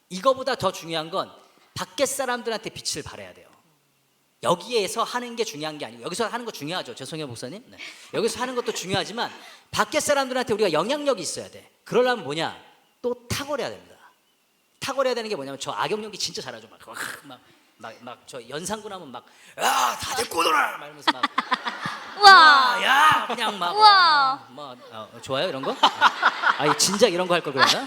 이거보다 더 중요한 건 밖에 사람들한테 빛을 발해야 돼요. 여기에서 하는 게 중요한 게 아니고, 여기서 하는 거 중요하죠. 죄송해요, 목사님. 네. 여기서 하는 것도 중요하지만 밖에 사람들한테 우리가 영향력이 있어야 돼. 그러려면 뭐냐? 또 탁월해야 됩니다. 탁월해야 되는 게 뭐냐면 저 악역 연기 진짜 잘하죠. 막 저 연상군 하면 막 다들 꼬들어 막 이러면서 막 와. 야 그냥 막 우와. 좋아요 이런 거? 진짜 이런 거 할 걸 그랬나?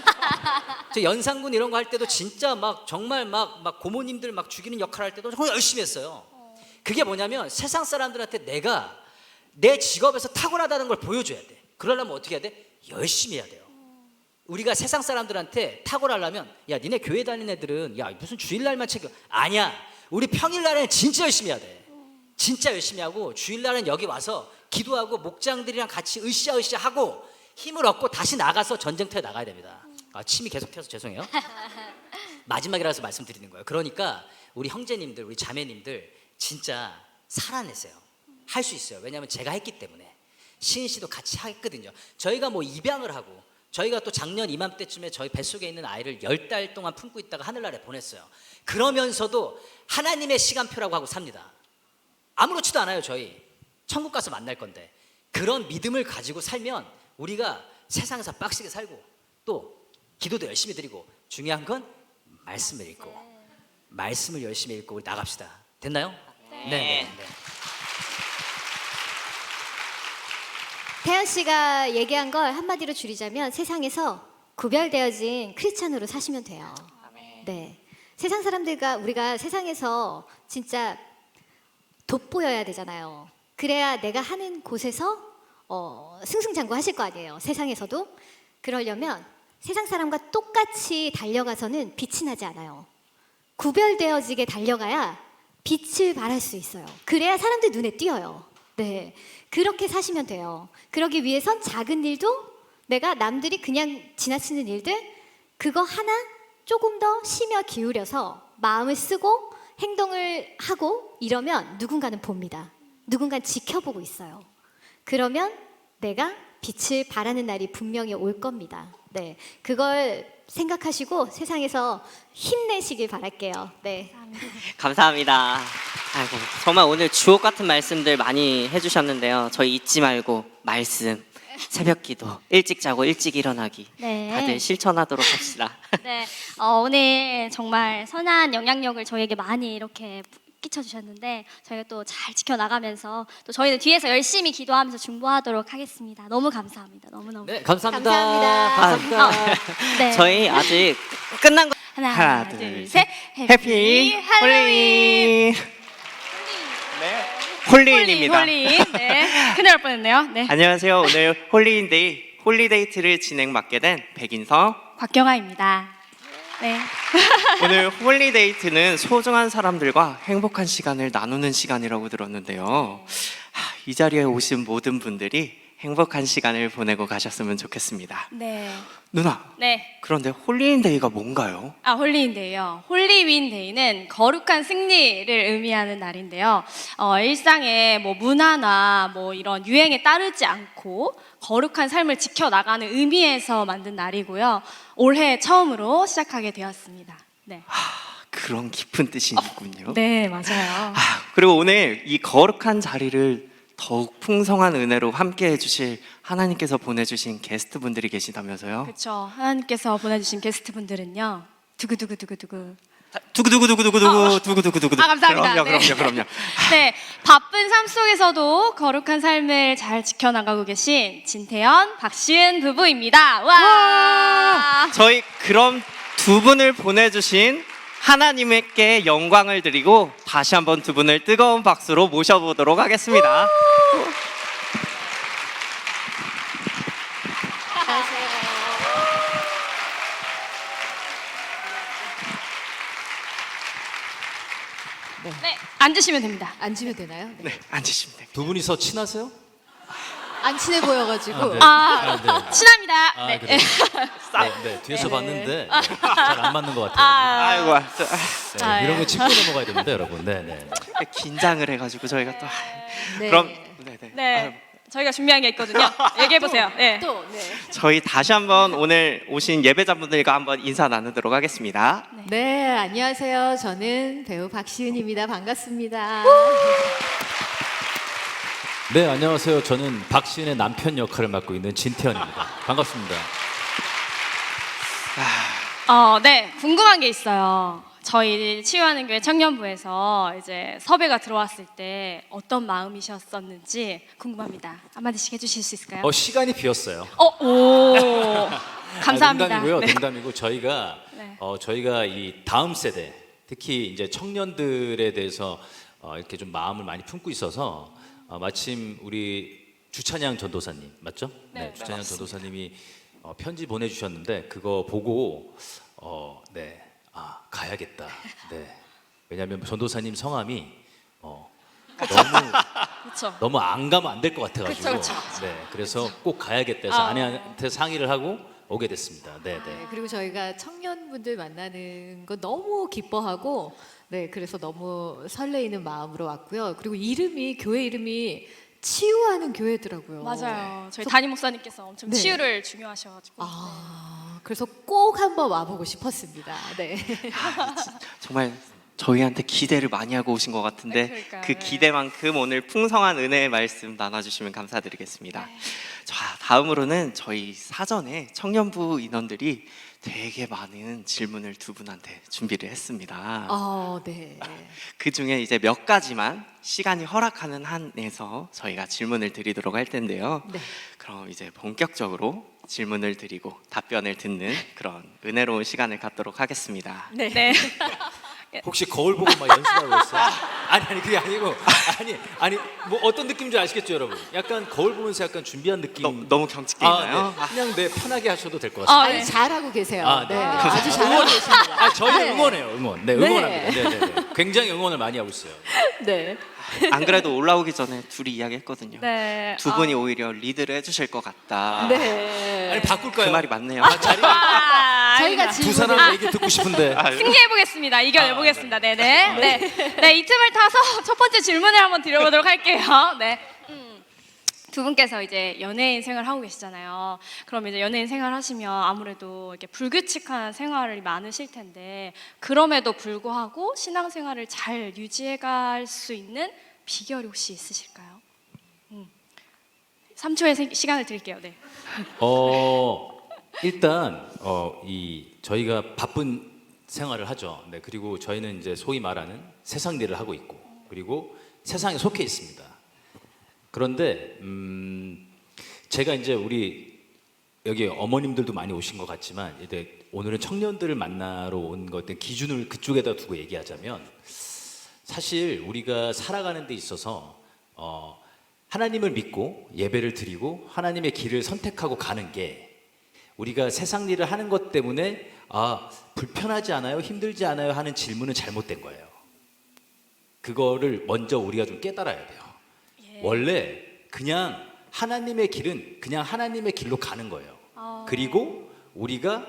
저 연상군 이런 거 할 때도 진짜 막 정말 막 고모님들 막 죽이는 역할 할 때도 정말 열심히 했어요. 그게 뭐냐면 세상 사람들한테 내가 내 직업에서 탁월하다는 걸 보여줘야 돼. 그러려면 어떻게 해야 돼? 열심히 해야 돼요. 우리가 세상 사람들한테 탁월하려면 야 니네 교회 다니는 애들은 야 무슨 주일날만 챙겨. 아니야. 우리 평일날에는 진짜 열심히 해야 돼. 진짜 열심히 하고 주일날은 여기 와서 기도하고 목장들이랑 같이 으쌰으쌰 하고 힘을 얻고 다시 나가서 전쟁터에 나가야 됩니다. 침이 계속 튀어서 죄송해요. 마지막이라서 말씀드리는 거예요. 그러니까 우리 형제님들 우리 자매님들 진짜 살아내세요. 할 수 있어요. 왜냐하면 제가 했기 때문에. 시은 씨도 같이 했거든요. 저희가 뭐 입양을 하고 저희가 또 작년 이맘때쯤에 저희 뱃속에 있는 아이를 10달 동안 품고 있다가 하늘나라에 보냈어요. 그러면서도 하나님의 시간표라고 하고 삽니다. 아무렇지도 않아요. 저희 천국 가서 만날 건데 그런 믿음을 가지고 살면 우리가 세상에서 빡시게 살고 또 기도도 열심히 드리고 중요한 건 말씀을 읽고 말씀을 열심히 읽고 우리 나갑시다. 됐나요? 네. 태연 씨가 얘기한 걸 한마디로 줄이자면 세상에서 구별되어진 크리스찬으로 사시면 돼요. 네. 세상 사람들과 우리가 세상에서 진짜 돋보여야 되잖아요. 그래야 내가 하는 곳에서 승승장구하실 거 아니에요. 세상에서도. 그러려면 세상 사람과 똑같이 달려가서는 빛이 나지 않아요. 구별되어지게 달려가야 빛을 발할 수 있어요. 그래야 사람들 눈에 띄어요. 네, 그렇게 사시면 돼요. 그러기 위해선 작은 일도 내가 남들이 그냥 지나치는 일들 그거 하나 조금 더 심혈 기울여서 마음을 쓰고 행동을 하고 이러면 누군가는 봅니다. 누군가는 지켜보고 있어요. 그러면 내가 빛을 발하는 날이 분명히 올 겁니다. 네, 그걸 생각하시고 세상에서 힘내시길 바랄게요. 네. 감사합니다. 아이고, 정말 오늘 주옥 같은 말씀들 많이 해주셨는데요. 저희 잊지 말고 말씀, 새벽기도, 일찍 자고 일찍 일어나기 네. 다들 실천하도록 합시다. 네, 오늘 정말 선한 영향력을 저희에게 많이 이렇게 끼쳐주셨는데 저희가 또 잘 지켜나가면서 또 저희는 뒤에서 열심히 기도하면서 중보하도록 하겠습니다. 너무 감사합니다. 너무너무. 네, 감사합니다. 감사합니다. 네. 저희 아직 끝난 거 하나, 둘, 셋. 해피 할로윈. 네. 홀리인입니다. 홀리인. 네. 큰일 날 뻔했네요. 네. 안녕하세요. 오늘 홀리인데이 홀리데이트를 진행 맡게 된 백인성. 곽경아입니다. 네. 오늘 홀리데이트는 소중한 사람들과 행복한 시간을 나누는 시간이라고 들었는데요. 이 자리에 오신 모든 분들이 행복한 시간을 보내고 가셨으면 좋겠습니다. 네. 누나, 네. 그런데 홀리인데이가 뭔가요? 홀리인데이요. 홀리윈데이는 거룩한 승리를 의미하는 날인데요. 일상의 뭐 문화나 뭐 이런 유행에 따르지 않고 거룩한 삶을 지켜나가는 의미에서 만든 날이고요. 올해 처음으로 시작하게 되었습니다. 네. 그런 깊은 뜻이 있군요. 네, 맞아요. 그리고 오늘 이 거룩한 자리를 더욱 풍성한 은혜로 함께 해주실 하나님께서 보내주신 게스트분들이 계시다면서요? 그렇죠. 하나님께서 보내주신 게스트분들은요. 두구두구두구두구. 두구두구두구두구. 감사합니다. 그럼요. 네, 바쁜 삶 속에서도 거룩한 삶을 잘 지켜나가고 계신 진태연, 박시은 부부입니다. 와! 저희 그럼 두 분을 보내주신 하나님께 영광을 드리고 다시 한번 두 분을 뜨거운 박수로 모셔보도록 하겠습니다. 네, 앉으시면 됩니다. 앉으면 되나요? 네, 앉으시면 됩니다. 두 분이서 친하세요? 안 친해 보여가지고. 네. 아, 친합니다. 아, 네. 그래요? 네, 뒤에서 봤는데 잘 안 맞는 것 같아요. 아이고, 네, 아, 이런 예. 거 짚고 넘어가야 됩니다, 여러분. 네, 네. 긴장을 해가지고 저희가 또 네. 그럼 네네. 네, 저희가 준비한 게 있거든요. 얘기해 보세요. 네. 또 네. 저희 다시 한번 오늘 오신 예배자분들과 한번 인사 나누도록 하겠습니다. 네, 안녕하세요. 저는 배우 박시은입니다. 반갑습니다. 네, 안녕하세요. 저는 박시은의 남편 역할을 맡고 있는 진태현입니다. 반갑습니다. 네, 궁금한 게 있어요. 저희 치유하는 교회 청년부에서 이제 섭외가 들어왔을 때 어떤 마음이셨었는지 궁금합니다. 한마디씩 해주실 수 있을까요? 시간이 비었어요. 오, 감사합니다. 농담이고요. 네. 농담이고 저희가 네. 저희가 이 다음 세대, 특히 이제 청년들에 대해서 이렇게 좀 마음을 많이 품고 있어서 마침 우리 주찬양 전도사님 맞죠? 네, 주찬양 전도사님이 편지 보내주셨는데 그거 보고 네, 가야겠다. 네, 왜냐하면 전도사님 성함이 그렇죠. 너무 안 가면 안 될 것 같아가지고 그쵸. 네, 그래서 꼭 가야겠다 해서 아내한테 상의를 하고 오게 됐습니다. 네, 네. 네, 그리고 저희가 청년분들 만나는 거 너무 기뻐하고 네, 그래서 너무 설레이는 마음으로 왔고요. 그리고 교회 이름이 치유하는 교회더라고요. 맞아요. 저희 담임 목사님께서 엄청 네. 치유를 중요하셔가지고. 그래서 꼭 한번 와보고 싶었습니다. 네. 정말 저희한테 기대를 많이 하고 오신 것 같은데 네, 그러니까요. 그 네. 기대만큼 오늘 풍성한 은혜의 말씀 나눠주시면 감사드리겠습니다. 자, 다음으로는 저희 사전에 청년부 인원들이 되게 많은 질문을 두 분한테 준비를 했습니다. 네. 그 중에 이제 몇 가지만 시간이 허락하는 한에서 저희가 질문을 드리도록 할 텐데요. 네. 그럼 이제 본격적으로 질문을 드리고 답변을 듣는 그런 은혜로운 시간을 갖도록 하겠습니다. 네. 혹시 거울 보고 막 연습하고 있어요? 아니 그게 아니고 아니 뭐 어떤 느낌인지 아시겠죠 여러분? 약간 거울 보면서 약간 준비한 느낌. 너무 경직돼 있나요? 네. 그냥 편하게 하셔도 될 것 같습니다. 아니 잘하고 계세요. 네. 네. 아주 잘하고 계십니다. 저희 네. 응원해요, 응원. 네, 네. 응원합니다. 네. 굉장히 응원을 많이 하고 있어요. 네. 안 그래도 올라오기 전에 둘이 이야기했거든요. 네. 두 분이 오히려 리드를 해주실 것 같다. 네. 아니 바꿀까요? 그 말이 맞네요. 저희가 두 사람 얘기 듣고 싶은데. 승리해 보겠습니다. 이겨내 보겠습니다. 네네. 네, 이 틈을 타서 첫 번째 질문을 한번 드려보도록 할게요. 네. 두 분께서 이제 연예인 생활 하고 계시잖아요. 그럼 이제 연예인 생활 하시면 아무래도 이렇게 불규칙한 생활이 많으실 텐데 그럼에도 불구하고 신앙생활을 잘 유지해갈 수 있는 비결이 혹시 있으실까요? 3초의 시간을 드릴게요. 네. 일단 저희가 바쁜 생활을 하죠. 네, 그리고 저희는 이제 소위 말하는 세상 일을 하고 있고 그리고 세상에 속해 있습니다. 그런데 제가 이제 우리 여기 어머님들도 많이 오신 것 같지만 이제 오늘은 청년들을 만나러 온 것들 기준을 그쪽에다 두고 얘기하자면 사실 우리가 살아가는 데 있어서 하나님을 믿고 예배를 드리고 하나님의 길을 선택하고 가는 게 우리가 세상 일을 하는 것 때문에 불편하지 않아요? 힘들지 않아요? 하는 질문은 잘못된 거예요. 그거를 먼저 우리가 좀 깨달아야 돼요. 원래 그냥 하나님의 길은 그냥 하나님의 길로 가는 거예요. 그리고 우리가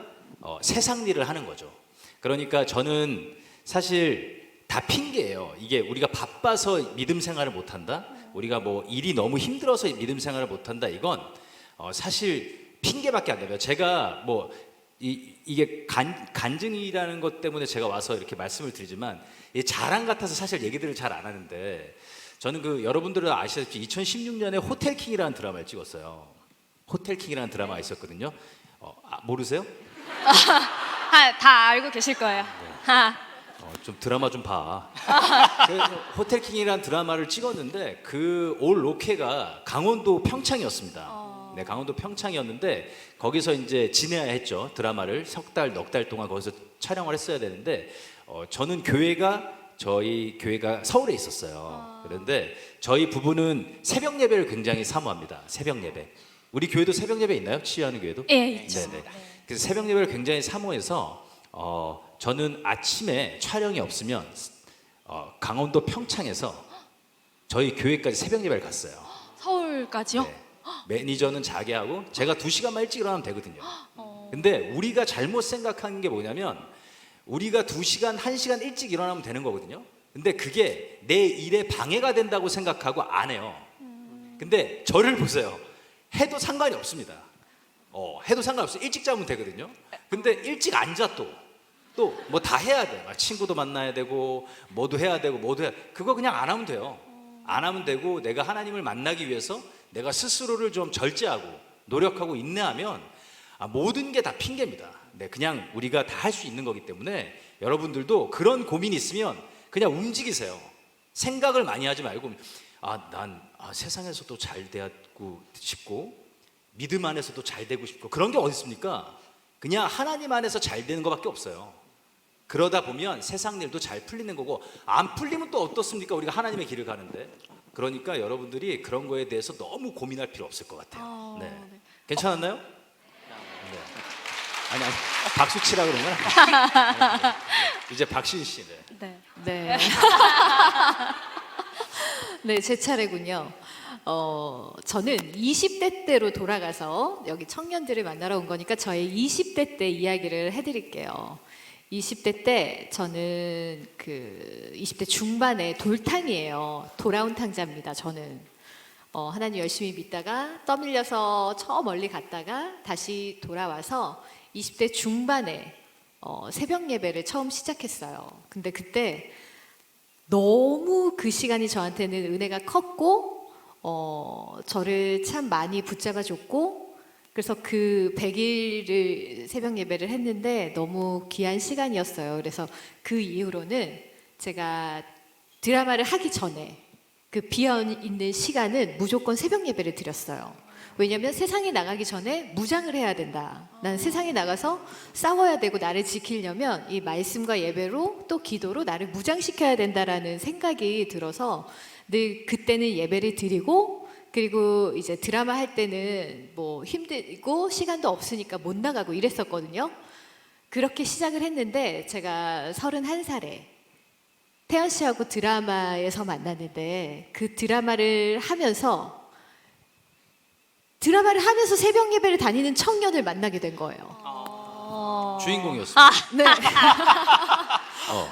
세상 일을 하는 거죠. 그러니까 저는 사실 다 핑계예요. 이게 우리가 바빠서 믿음 생활을 못한다? 우리가 뭐 일이 너무 힘들어서 믿음 생활을 못한다? 이건 사실 핑계밖에 안 돼요. 제가 뭐 이게 간증이라는 것 때문에 제가 와서 이렇게 말씀을 드리지만 자랑 같아서 사실 얘기들을 잘 안 하는데 저는 여러분들은 아시다시피 2016년에 호텔킹이라는 드라마를 찍었어요. 호텔킹이라는 드라마가 있었거든요. 모르세요? 다 알고 계실 거예요. 좀 드라마 좀 봐. 호텔킹이라는 드라마를 찍었는데 그 올 로케가 강원도 평창이었습니다. 네, 강원도 평창이었는데 거기서 이제 지내야 했죠. 드라마를 석 달, 넉 달 동안 거기서 촬영을 했어야 되는데 저는 저희 교회가 서울에 있었어요. 그런데 저희 부부는 새벽 예배를 굉장히 사모합니다. 새벽 예배. 우리 교회도 새벽 예배 있나요? 치유하는 교회도? 예, 있죠. 네네. 그래서 새벽 예배를 굉장히 사모해서 저는 아침에 촬영이 없으면 강원도 평창에서 저희 교회까지 새벽 예배를 갔어요. 서울까지요? 네. 매니저는 자게 하고 제가 2시간만 일찍 일어나면 되거든요. 근데 우리가 잘못 생각한 게 뭐냐면 우리가 2시간, 1시간 일찍 일어나면 되는 거거든요. 근데 그게 내 일에 방해가 된다고 생각하고 안 해요. 근데 저를 보세요. 해도 상관이 없습니다. 해도 상관없어요. 일찍 자면 되거든요. 근데 일찍 안 자 또 뭐 다 해야 돼. 친구도 만나야 되고 뭐도 해야 되고 뭐도 해야 그거 그냥 안 하면 돼요. 안 하면 되고 내가 하나님을 만나기 위해서 내가 스스로를 좀 절제하고 노력하고 인내하면 모든 게 다 핑계입니다. 네, 그냥 우리가 다 할 수 있는 거기 때문에 여러분들도 그런 고민이 있으면 그냥 움직이세요. 생각을 많이 하지 말고 난 세상에서도 잘 되고 싶고 믿음 안에서도 잘 되고 싶고 그런 게 어디 있습니까? 그냥 하나님 안에서 잘 되는 것밖에 없어요. 그러다 보면 세상 일도 잘 풀리는 거고 안 풀리면 또 어떻습니까? 우리가 하나님의 길을 가는데. 그러니까 여러분들이 그런 거에 대해서 너무 고민할 필요 없을 것 같아요. 네. 괜찮았나요? 네. 아니 박수 치라 그런 건 아니에요. 이제 박신 씨. 네. 네. 네, 제 차례군요. 저는 20대 때로 돌아가서 여기 청년들을 만나러 온 거니까 저의 20대 때 이야기를 해드릴게요. 20대 때 저는 20대 중반에 돌탕이에요. 돌아온 탕자입니다. 저는 하나님 열심히 믿다가 떠밀려서 저 멀리 갔다가 다시 돌아와서 20대 중반에 새벽 예배를 처음 시작했어요. 근데 그때 너무 그 시간이 저한테는 은혜가 컸고 저를 참 많이 붙잡아 줬고 그래서 그 100일을 새벽 예배를 했는데 너무 귀한 시간이었어요. 그래서 그 이후로는 제가 드라마를 하기 전에 그 비어있는 시간은 무조건 새벽 예배를 드렸어요. 왜냐하면 세상에 나가기 전에 무장을 해야 된다. 난 세상에 나가서 싸워야 되고 나를 지키려면 이 말씀과 예배로 또 기도로 나를 무장시켜야 된다라는 생각이 들어서 늘 그때는 예배를 드리고 그리고 이제 드라마 할 때는 뭐 힘들고 시간도 없으니까 못 나가고 이랬었거든요. 그렇게 시작을 했는데 제가 31살에 태연 씨하고 드라마에서 만났는데 그 드라마를 하면서 새벽 예배를 다니는 청년을 만나게 된 거예요. 주인공이었어요. 네.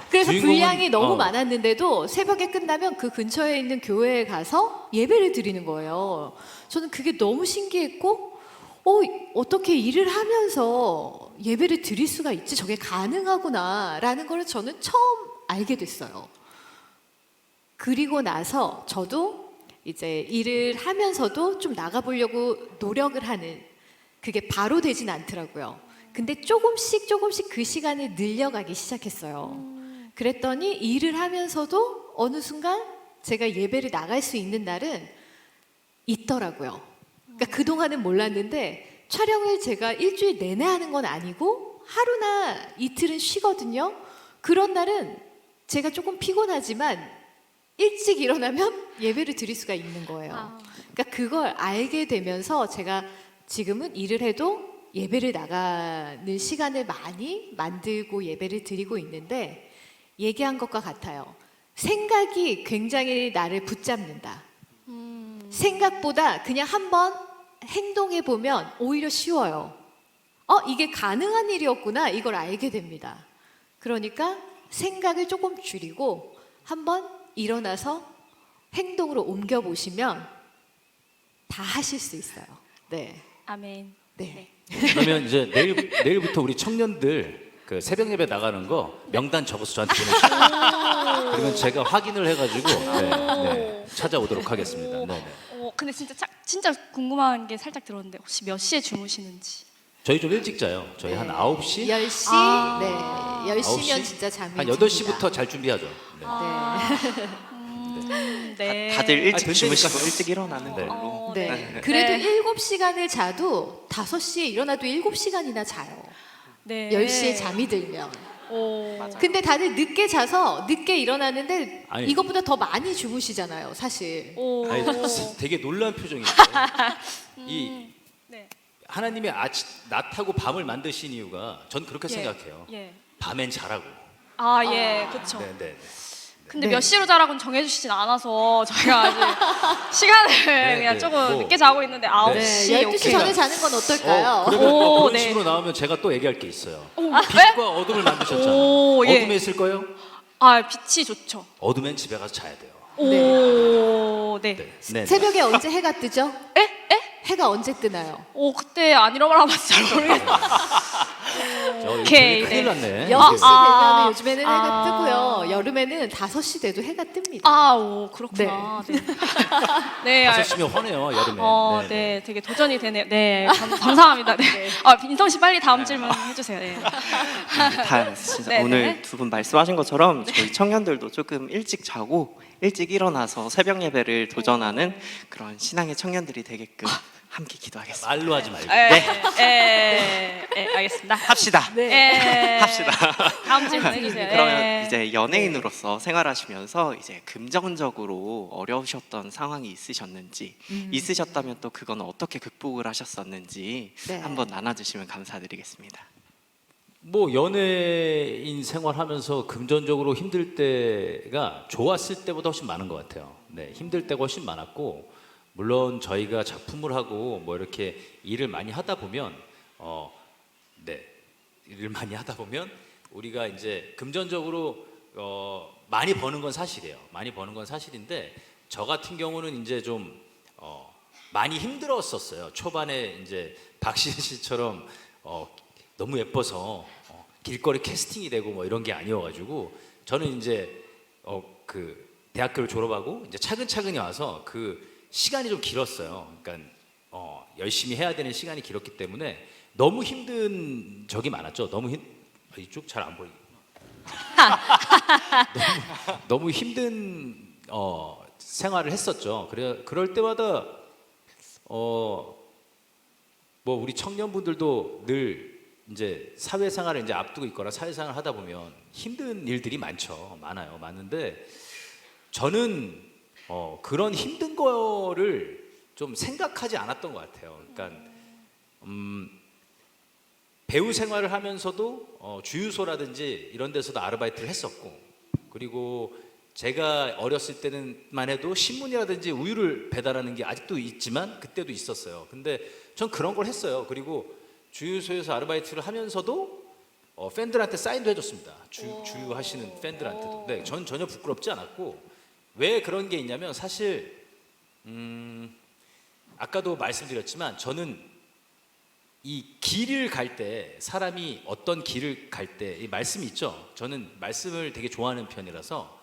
그래서 주인공은- 분량이 너무 많았는데도 새벽에 끝나면 그 근처에 있는 교회에 가서 예배를 드리는 거예요. 저는 그게 너무 신기했고, 어떻게 일을 하면서 예배를 드릴 수가 있지? 저게 가능하구나라는 걸 저는 처음 알게 됐어요. 그리고 나서 저도 이제 일을 하면서도 좀 나가보려고 노력을 하는 그게 바로 되진 않더라고요. 근데 조금씩 그 시간을 늘려가기 시작했어요. 그랬더니 일을 하면서도 어느 순간 제가 예배를 나갈 수 있는 날은 있더라고요. 그러니까 그동안은 몰랐는데 촬영을 제가 일주일 내내 하는 건 아니고 하루나 이틀은 쉬거든요. 그런 날은 제가 조금 피곤하지만 일찍 일어나면 예배를 드릴 수가 있는 거예요. 그러니까 그걸 알게 되면서 제가 지금은 일을 해도 예배를 나가는 시간을 많이 만들고 예배를 드리고 있는데 얘기한 것과 같아요. 생각이 굉장히 나를 붙잡는다. 생각보다 그냥 한번 행동해 보면 오히려 쉬워요. 이게 가능한 일이었구나. 이걸 알게 됩니다. 그러니까 생각을 조금 줄이고 한번 일어나서 행동으로 옮겨 보시면 다 하실 수 있어요. 네. 아멘. 네. 그러면 이제 내일부터 우리 청년들 그 새벽 예배 나가는 거 명단 적어서 저한테 보내주세요. 그러면 제가 확인을 해가지고 찾아오도록 하겠습니다. 네. 근데 진짜 궁금한 게 살짝 들었는데 혹시 몇 시에 주무시는지? 저희 좀 일찍 자요. 저희 한 9시? 10시? 네. 10시면 9시? 진짜 잠이 한 듭니다. 8시부터 잘 준비하죠. 네. 다들 일찍 된다니까요. 주무시고 일찍 일어나는 네. 걸로. 네. 그래도 7시간을 자도 5시에 일어나도 7시간이나 자요. 네. 10시에 잠이 들면. 오. 근데 다들 늦게 자서 늦게 일어나는데 아니. 이것보다 더 많이 주무시잖아요, 사실. 오. 아니, 되게 놀란 표정이에요. 이 네. 하나님이 낮하고 밤을 만드신 이유가 전 그렇게 예. 생각해요. 예. 밤엔 자라고. 아, 예, 그렇죠. 네, 네. 근데 네. 몇 시로 자라고는 정해주시진 않아서 저희가 아직 시간을 그냥 네. 조금 뭐. 늦게 자고 있는데 9시. 네, 12시 오케이. 전에 자는 건 어떨까요? 그러면 오, 그런 네. 식으로 나오면 제가 또 얘기할 게 있어요. 오, 빛과 어둠을 만드셨잖아요. 오, 예. 어둠에 있을 거예요? 아, 빛이 좋죠. 어둠엔 집에 가서 자야 돼요. 오, 네. 네. 네. 새벽에 언제 해가 뜨죠? 에? 에? 해가 언제 뜨나요? 오, 그때 안 일어나봤어요. 모르겠어요. 오케이, 큰일 네. 났네. 6시 아, 되면 요즘에는 해가 아. 뜨고요. 여름에는 5시 돼도 해가 뜹니다. 아, 오, 그렇구나. 네. 네, 5시면 환해요, 여름에. 네, 되게 도전이 되네요. 네, 감사합니다. 네. 아, 인성 씨 빨리 다음 질문 해주세요. 네. 다 진짜 네네. 오늘 두 분 말씀하신 것처럼 저희 청년들도 조금 일찍 자고 일찍 일어나서 새벽 예배를 도전하는 그런 신앙의 청년들이 되게끔 함께 기도하겠습니다. 말로 하지 말고. 알겠습니다. 합시다. 네. 합시다. 다음 질문 해주세요. 그러면 네. 이제 연예인으로서 생활하시면서 이제 금전적으로 어려우셨던 상황이 있으셨는지 있으셨다면 또 그건 어떻게 극복을 하셨었는지 네. 한번 나눠주시면 감사드리겠습니다. 뭐 연예인 생활하면서 금전적으로 힘들 때가 좋았을 때보다 훨씬 많은 것 같아요. 네, 힘들 때가 훨씬 많았고 물론 저희가 작품을 하고 뭐 이렇게 일을 많이 하다 보면 네, 일을 많이 하다 보면 우리가 이제 금전적으로 많이 버는 건 사실이에요. 많이 버는 건 사실인데 저 같은 경우는 이제 좀 많이 힘들었었어요. 초반에 이제 박신혜 씨처럼 너무 예뻐서 길거리 캐스팅이 되고 뭐 이런 게 아니어가지고 저는 이제 그 대학교를 졸업하고 이제 차근차근히 와서 그 시간이 좀 길었어요. 그러니까 열심히 해야 되는 시간이 길었기 때문에 너무 힘든 적이 많았죠. 이쪽 잘 안 보이. 너무 힘든 생활을 했었죠. 그럴 때마다 뭐 우리 청년분들도 늘 이제 사회생활을 이제 앞두고 있거나 사회생활을 하다 보면 힘든 일들이 많은데 저는 그런 힘든 거를 좀 생각하지 않았던 것 같아요. 그러니까 배우 생활을 하면서도 주유소라든지 이런 데서도 아르바이트를 했었고 그리고 제가 어렸을 때는만 해도 신문이라든지 우유를 배달하는 게 아직도 있지만 그때도 있었어요. 근데 전 그런 걸 했어요. 그리고 주유소에서 아르바이트를 하면서도 팬들한테 사인도 해줬습니다. 주유하시는 팬들한테도. 네, 전 전혀 부끄럽지 않았고 왜 그런 게 있냐면 사실 아까도 말씀드렸지만 저는 이 길을 갈 때 사람이 어떤 길을 갈 때 이 말씀이 있죠. 저는 말씀을 되게 좋아하는 편이라서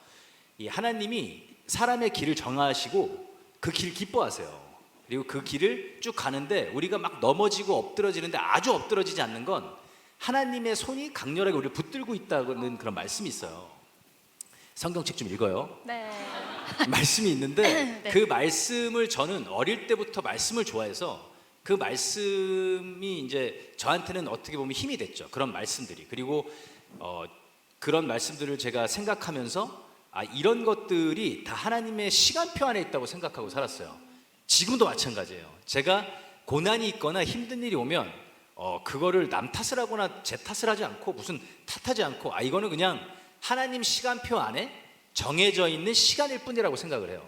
이 하나님이 사람의 길을 정하시고 그 길 기뻐하세요. 그리고 그 길을 쭉 가는데 우리가 막 넘어지고 엎드러지는데 아주 엎드러지지 않는 건 하나님의 손이 강렬하게 우리를 붙들고 있다는 그런 말씀이 있어요. 성경책 좀 읽어요. 네. 말씀이 있는데 네. 그 말씀을 저는 어릴 때부터 말씀을 좋아해서 그 말씀이 이제 저한테는 어떻게 보면 힘이 됐죠. 그런 말씀들이. 그리고 그런 말씀들을 제가 생각하면서 이런 것들이 다 하나님의 시간표 안에 있다고 생각하고 살았어요. 지금도 마찬가지예요. 제가 고난이 있거나 힘든 일이 오면 그거를 남 탓을 하거나 제 탓을 하지 않고 무슨 탓하지 않고 이거는 그냥 하나님 시간표 안에 정해져 있는 시간일 뿐이라고 생각을 해요.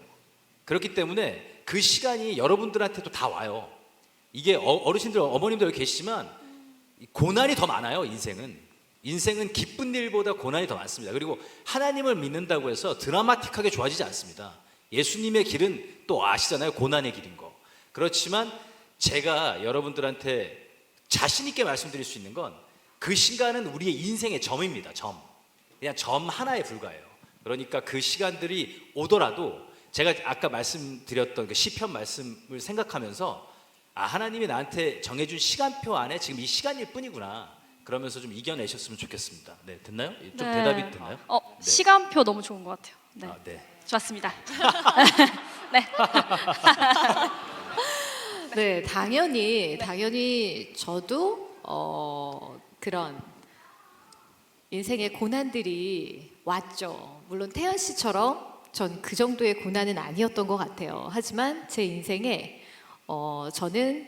그렇기 때문에 그 시간이 여러분들한테도 다 와요. 이게 어르신들, 어머님들 여기 계시지만 고난이 더 많아요. 인생은 기쁜 일보다 고난이 더 많습니다. 그리고 하나님을 믿는다고 해서 드라마틱하게 좋아지지 않습니다. 예수님의 길은 또 아시잖아요. 고난의 길인 거. 그렇지만 제가 여러분들한테 자신 있게 말씀드릴 수 있는 건 그 시간은 우리의 인생의 점입니다. 그냥 점 하나에 불과해요. 그러니까 그 시간들이 오더라도 제가 아까 말씀드렸던 그 시편 말씀을 생각하면서 하나님이 나한테 정해준 시간표 안에 지금 이 시간일 뿐이구나. 그러면서 좀 이겨내셨으면 좋겠습니다. 네, 됐나요? 좀 네. 대답이 됐나요? 네. 시간표 너무 좋은 것 같아요. 네. 네. 좋았습니다. 네. 네, 당연히 저도 그런 인생의 고난들이 왔죠. 물론 태연 씨처럼 전 그 정도의 고난은 아니었던 것 같아요. 하지만 제 인생에 저는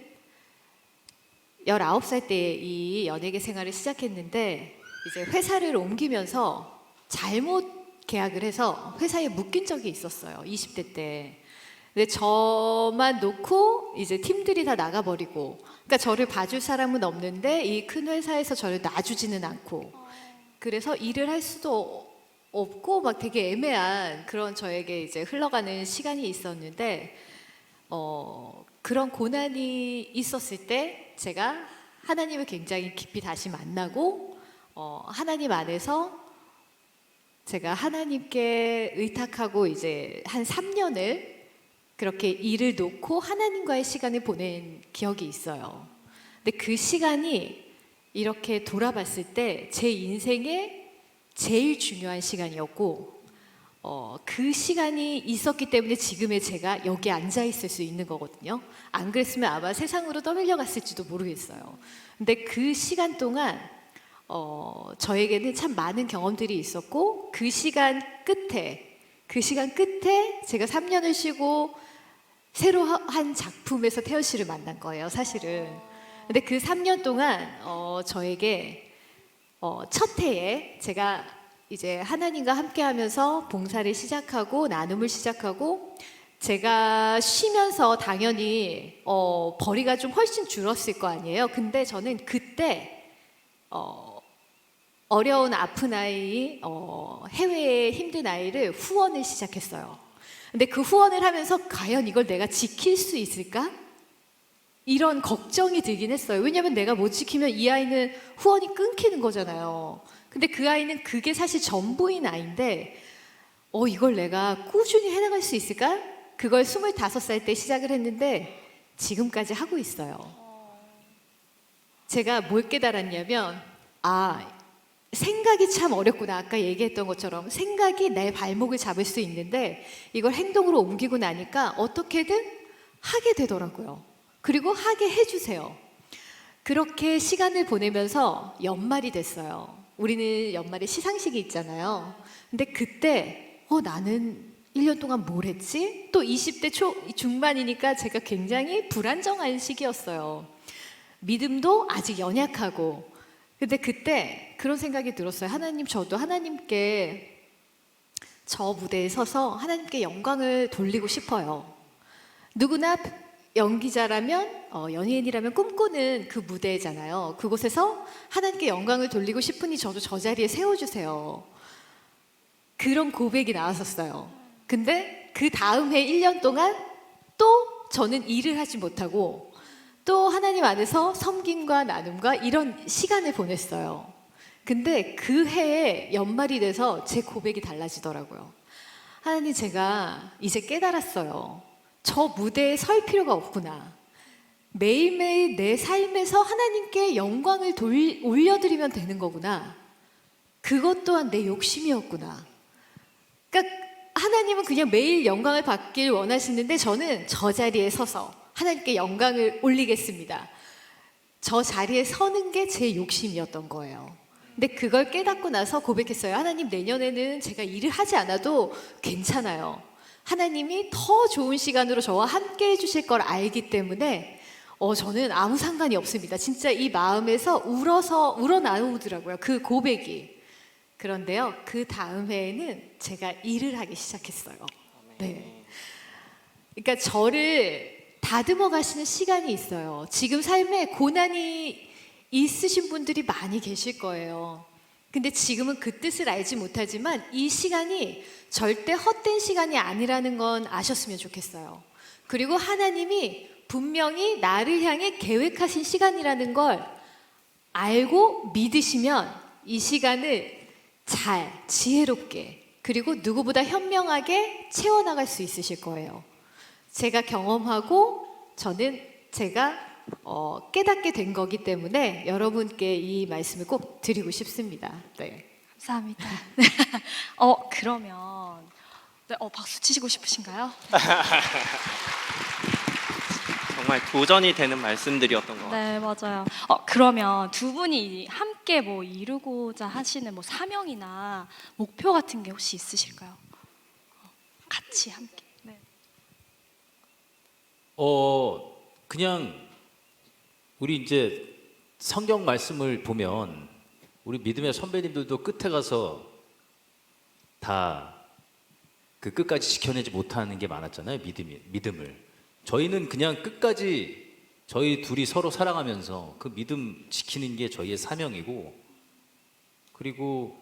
19살 때 이 연예계 생활을 시작했는데 이제 회사를 옮기면서 잘못 계약을 해서 회사에 묶인 적이 있었어요. 20대 때. 근데 저만 놓고 이제 팀들이 다 나가버리고, 그러니까 저를 봐줄 사람은 없는데 이 큰 회사에서 저를 놔주지는 않고, 그래서 일을 할 수도 없고 막 되게 애매한 그런 저에게 이제 흘러가는 시간이 있었는데, 그런 고난이 있었을 때 제가 하나님을 굉장히 깊이 다시 만나고, 하나님 안에서 제가 하나님께 의탁하고 이제 한 3년을 그렇게 일을 놓고 하나님과의 시간을 보낸 기억이 있어요. 근데 그 시간이 이렇게 돌아봤을 때 제 인생의 제일 중요한 시간이었고, 그 시간이 있었기 때문에 지금의 제가 여기 앉아 있을 수 있는 거거든요. 안 그랬으면 아마 세상으로 떠밀려 갔을지도 모르겠어요. 근데 그 시간 동안 저에게는 참 많은 경험들이 있었고, 그 시간 끝에 제가 3년을 쉬고 새로 한 작품에서 태연 씨를 만난 거예요, 사실은. 근데 그 3년 동안 저에게 첫 해에 제가 이제 하나님과 함께하면서 봉사를 시작하고 나눔을 시작하고, 제가 쉬면서 당연히 벌이가 좀 훨씬 줄었을 거 아니에요. 근데 저는 그때 어려운 아픈 아이, 해외의 힘든 아이를 후원을 시작했어요. 근데 그 후원을 하면서 과연 이걸 내가 지킬 수 있을까? 이런 걱정이 들긴 했어요. 왜냐하면 내가 못 지키면 이 아이는 후원이 끊기는 거잖아요. 근데 그 아이는 그게 사실 전부인 아이인데 이걸 내가 꾸준히 해나갈 수 있을까? 그걸 25살 때 시작을 했는데 지금까지 하고 있어요. 제가 뭘 깨달았냐면 생각이 참 어렵구나. 아까 얘기했던 것처럼 생각이 내 발목을 잡을 수 있는데 이걸 행동으로 옮기고 나니까 어떻게든 하게 되더라고요. 그리고 하게 해주세요. 그렇게 시간을 보내면서 연말이 됐어요. 우리는 연말에 시상식이 있잖아요. 근데 그때 나는 1년 동안 뭘 했지? 또 20대 중반이니까 제가 굉장히 불안정한 시기였어요. 믿음도 아직 연약하고. 근데 그때 그런 생각이 들었어요. 하나님, 저도 하나님께 저 무대에 서서 하나님께 영광을 돌리고 싶어요. 누구나 연기자라면, 연예인이라면 꿈꾸는 그 무대잖아요. 그곳에서 하나님께 영광을 돌리고 싶으니 저도 저 자리에 세워주세요. 그런 고백이 나왔었어요. 근데 그 다음 해 1년 동안 또 저는 일을 하지 못하고 또 하나님 안에서 섬김과 나눔과 이런 시간을 보냈어요. 근데 그 해에 연말이 돼서 제 고백이 달라지더라고요. 하나님, 제가 이제 깨달았어요. 저 무대에 설 필요가 없구나. 매일매일 내 삶에서 하나님께 영광을 올려드리면 되는 거구나. 그것 또한 내 욕심이었구나. 그러니까 하나님은 그냥 매일 영광을 받길 원하시는데 저는 저 자리에 서서 하나님께 영광을 올리겠습니다. 저 자리에 서는 게 제 욕심이었던 거예요. 근데 그걸 깨닫고 나서 고백했어요. 하나님, 내년에는 제가 일을 하지 않아도 괜찮아요. 하나님이 더 좋은 시간으로 저와 함께 해주실 걸 알기 때문에 저는 아무 상관이 없습니다. 진짜 이 마음에서 우러나오더라고요. 그 고백이. 그런데요, 그 다음 해에는 제가 일을 하기 시작했어요. 네. 그러니까 저를 다듬어 가시는 시간이 있어요. 지금 삶에 고난이 있으신 분들이 많이 계실 거예요. 근데 지금은 그 뜻을 알지 못하지만 이 시간이 절대 헛된 시간이 아니라는 건 아셨으면 좋겠어요. 그리고 하나님이 분명히 나를 향해 계획하신 시간이라는 걸 알고 믿으시면 이 시간을 잘, 지혜롭게, 그리고 누구보다 현명하게 채워나갈 수 있으실 거예요. 제가 경험하고 저는 제가 깨닫게 된 거기 때문에 여러분께 이 말씀을 꼭 드리고 싶습니다. 네. 감사합니다. 그러면 박수 치시고 싶으신가요? 정말 도전이 되는 말씀들이었던 것 같아요. 네, 맞아요. 그러면 두 분이 함께 뭐 이루고자 하시는 뭐 사명이나 목표 같은 게 혹시 있으실까요? 같이 함께. 네. 그냥 우리 이제 성경 말씀을 보면 우리 믿음의 선배님들도 끝에 가서 다 그 끝까지 지켜내지 못하는 게 많았잖아요. 믿음을. 저희는 그냥 끝까지 저희 둘이 서로 사랑하면서 그 믿음 지키는 게 저희의 사명이고, 그리고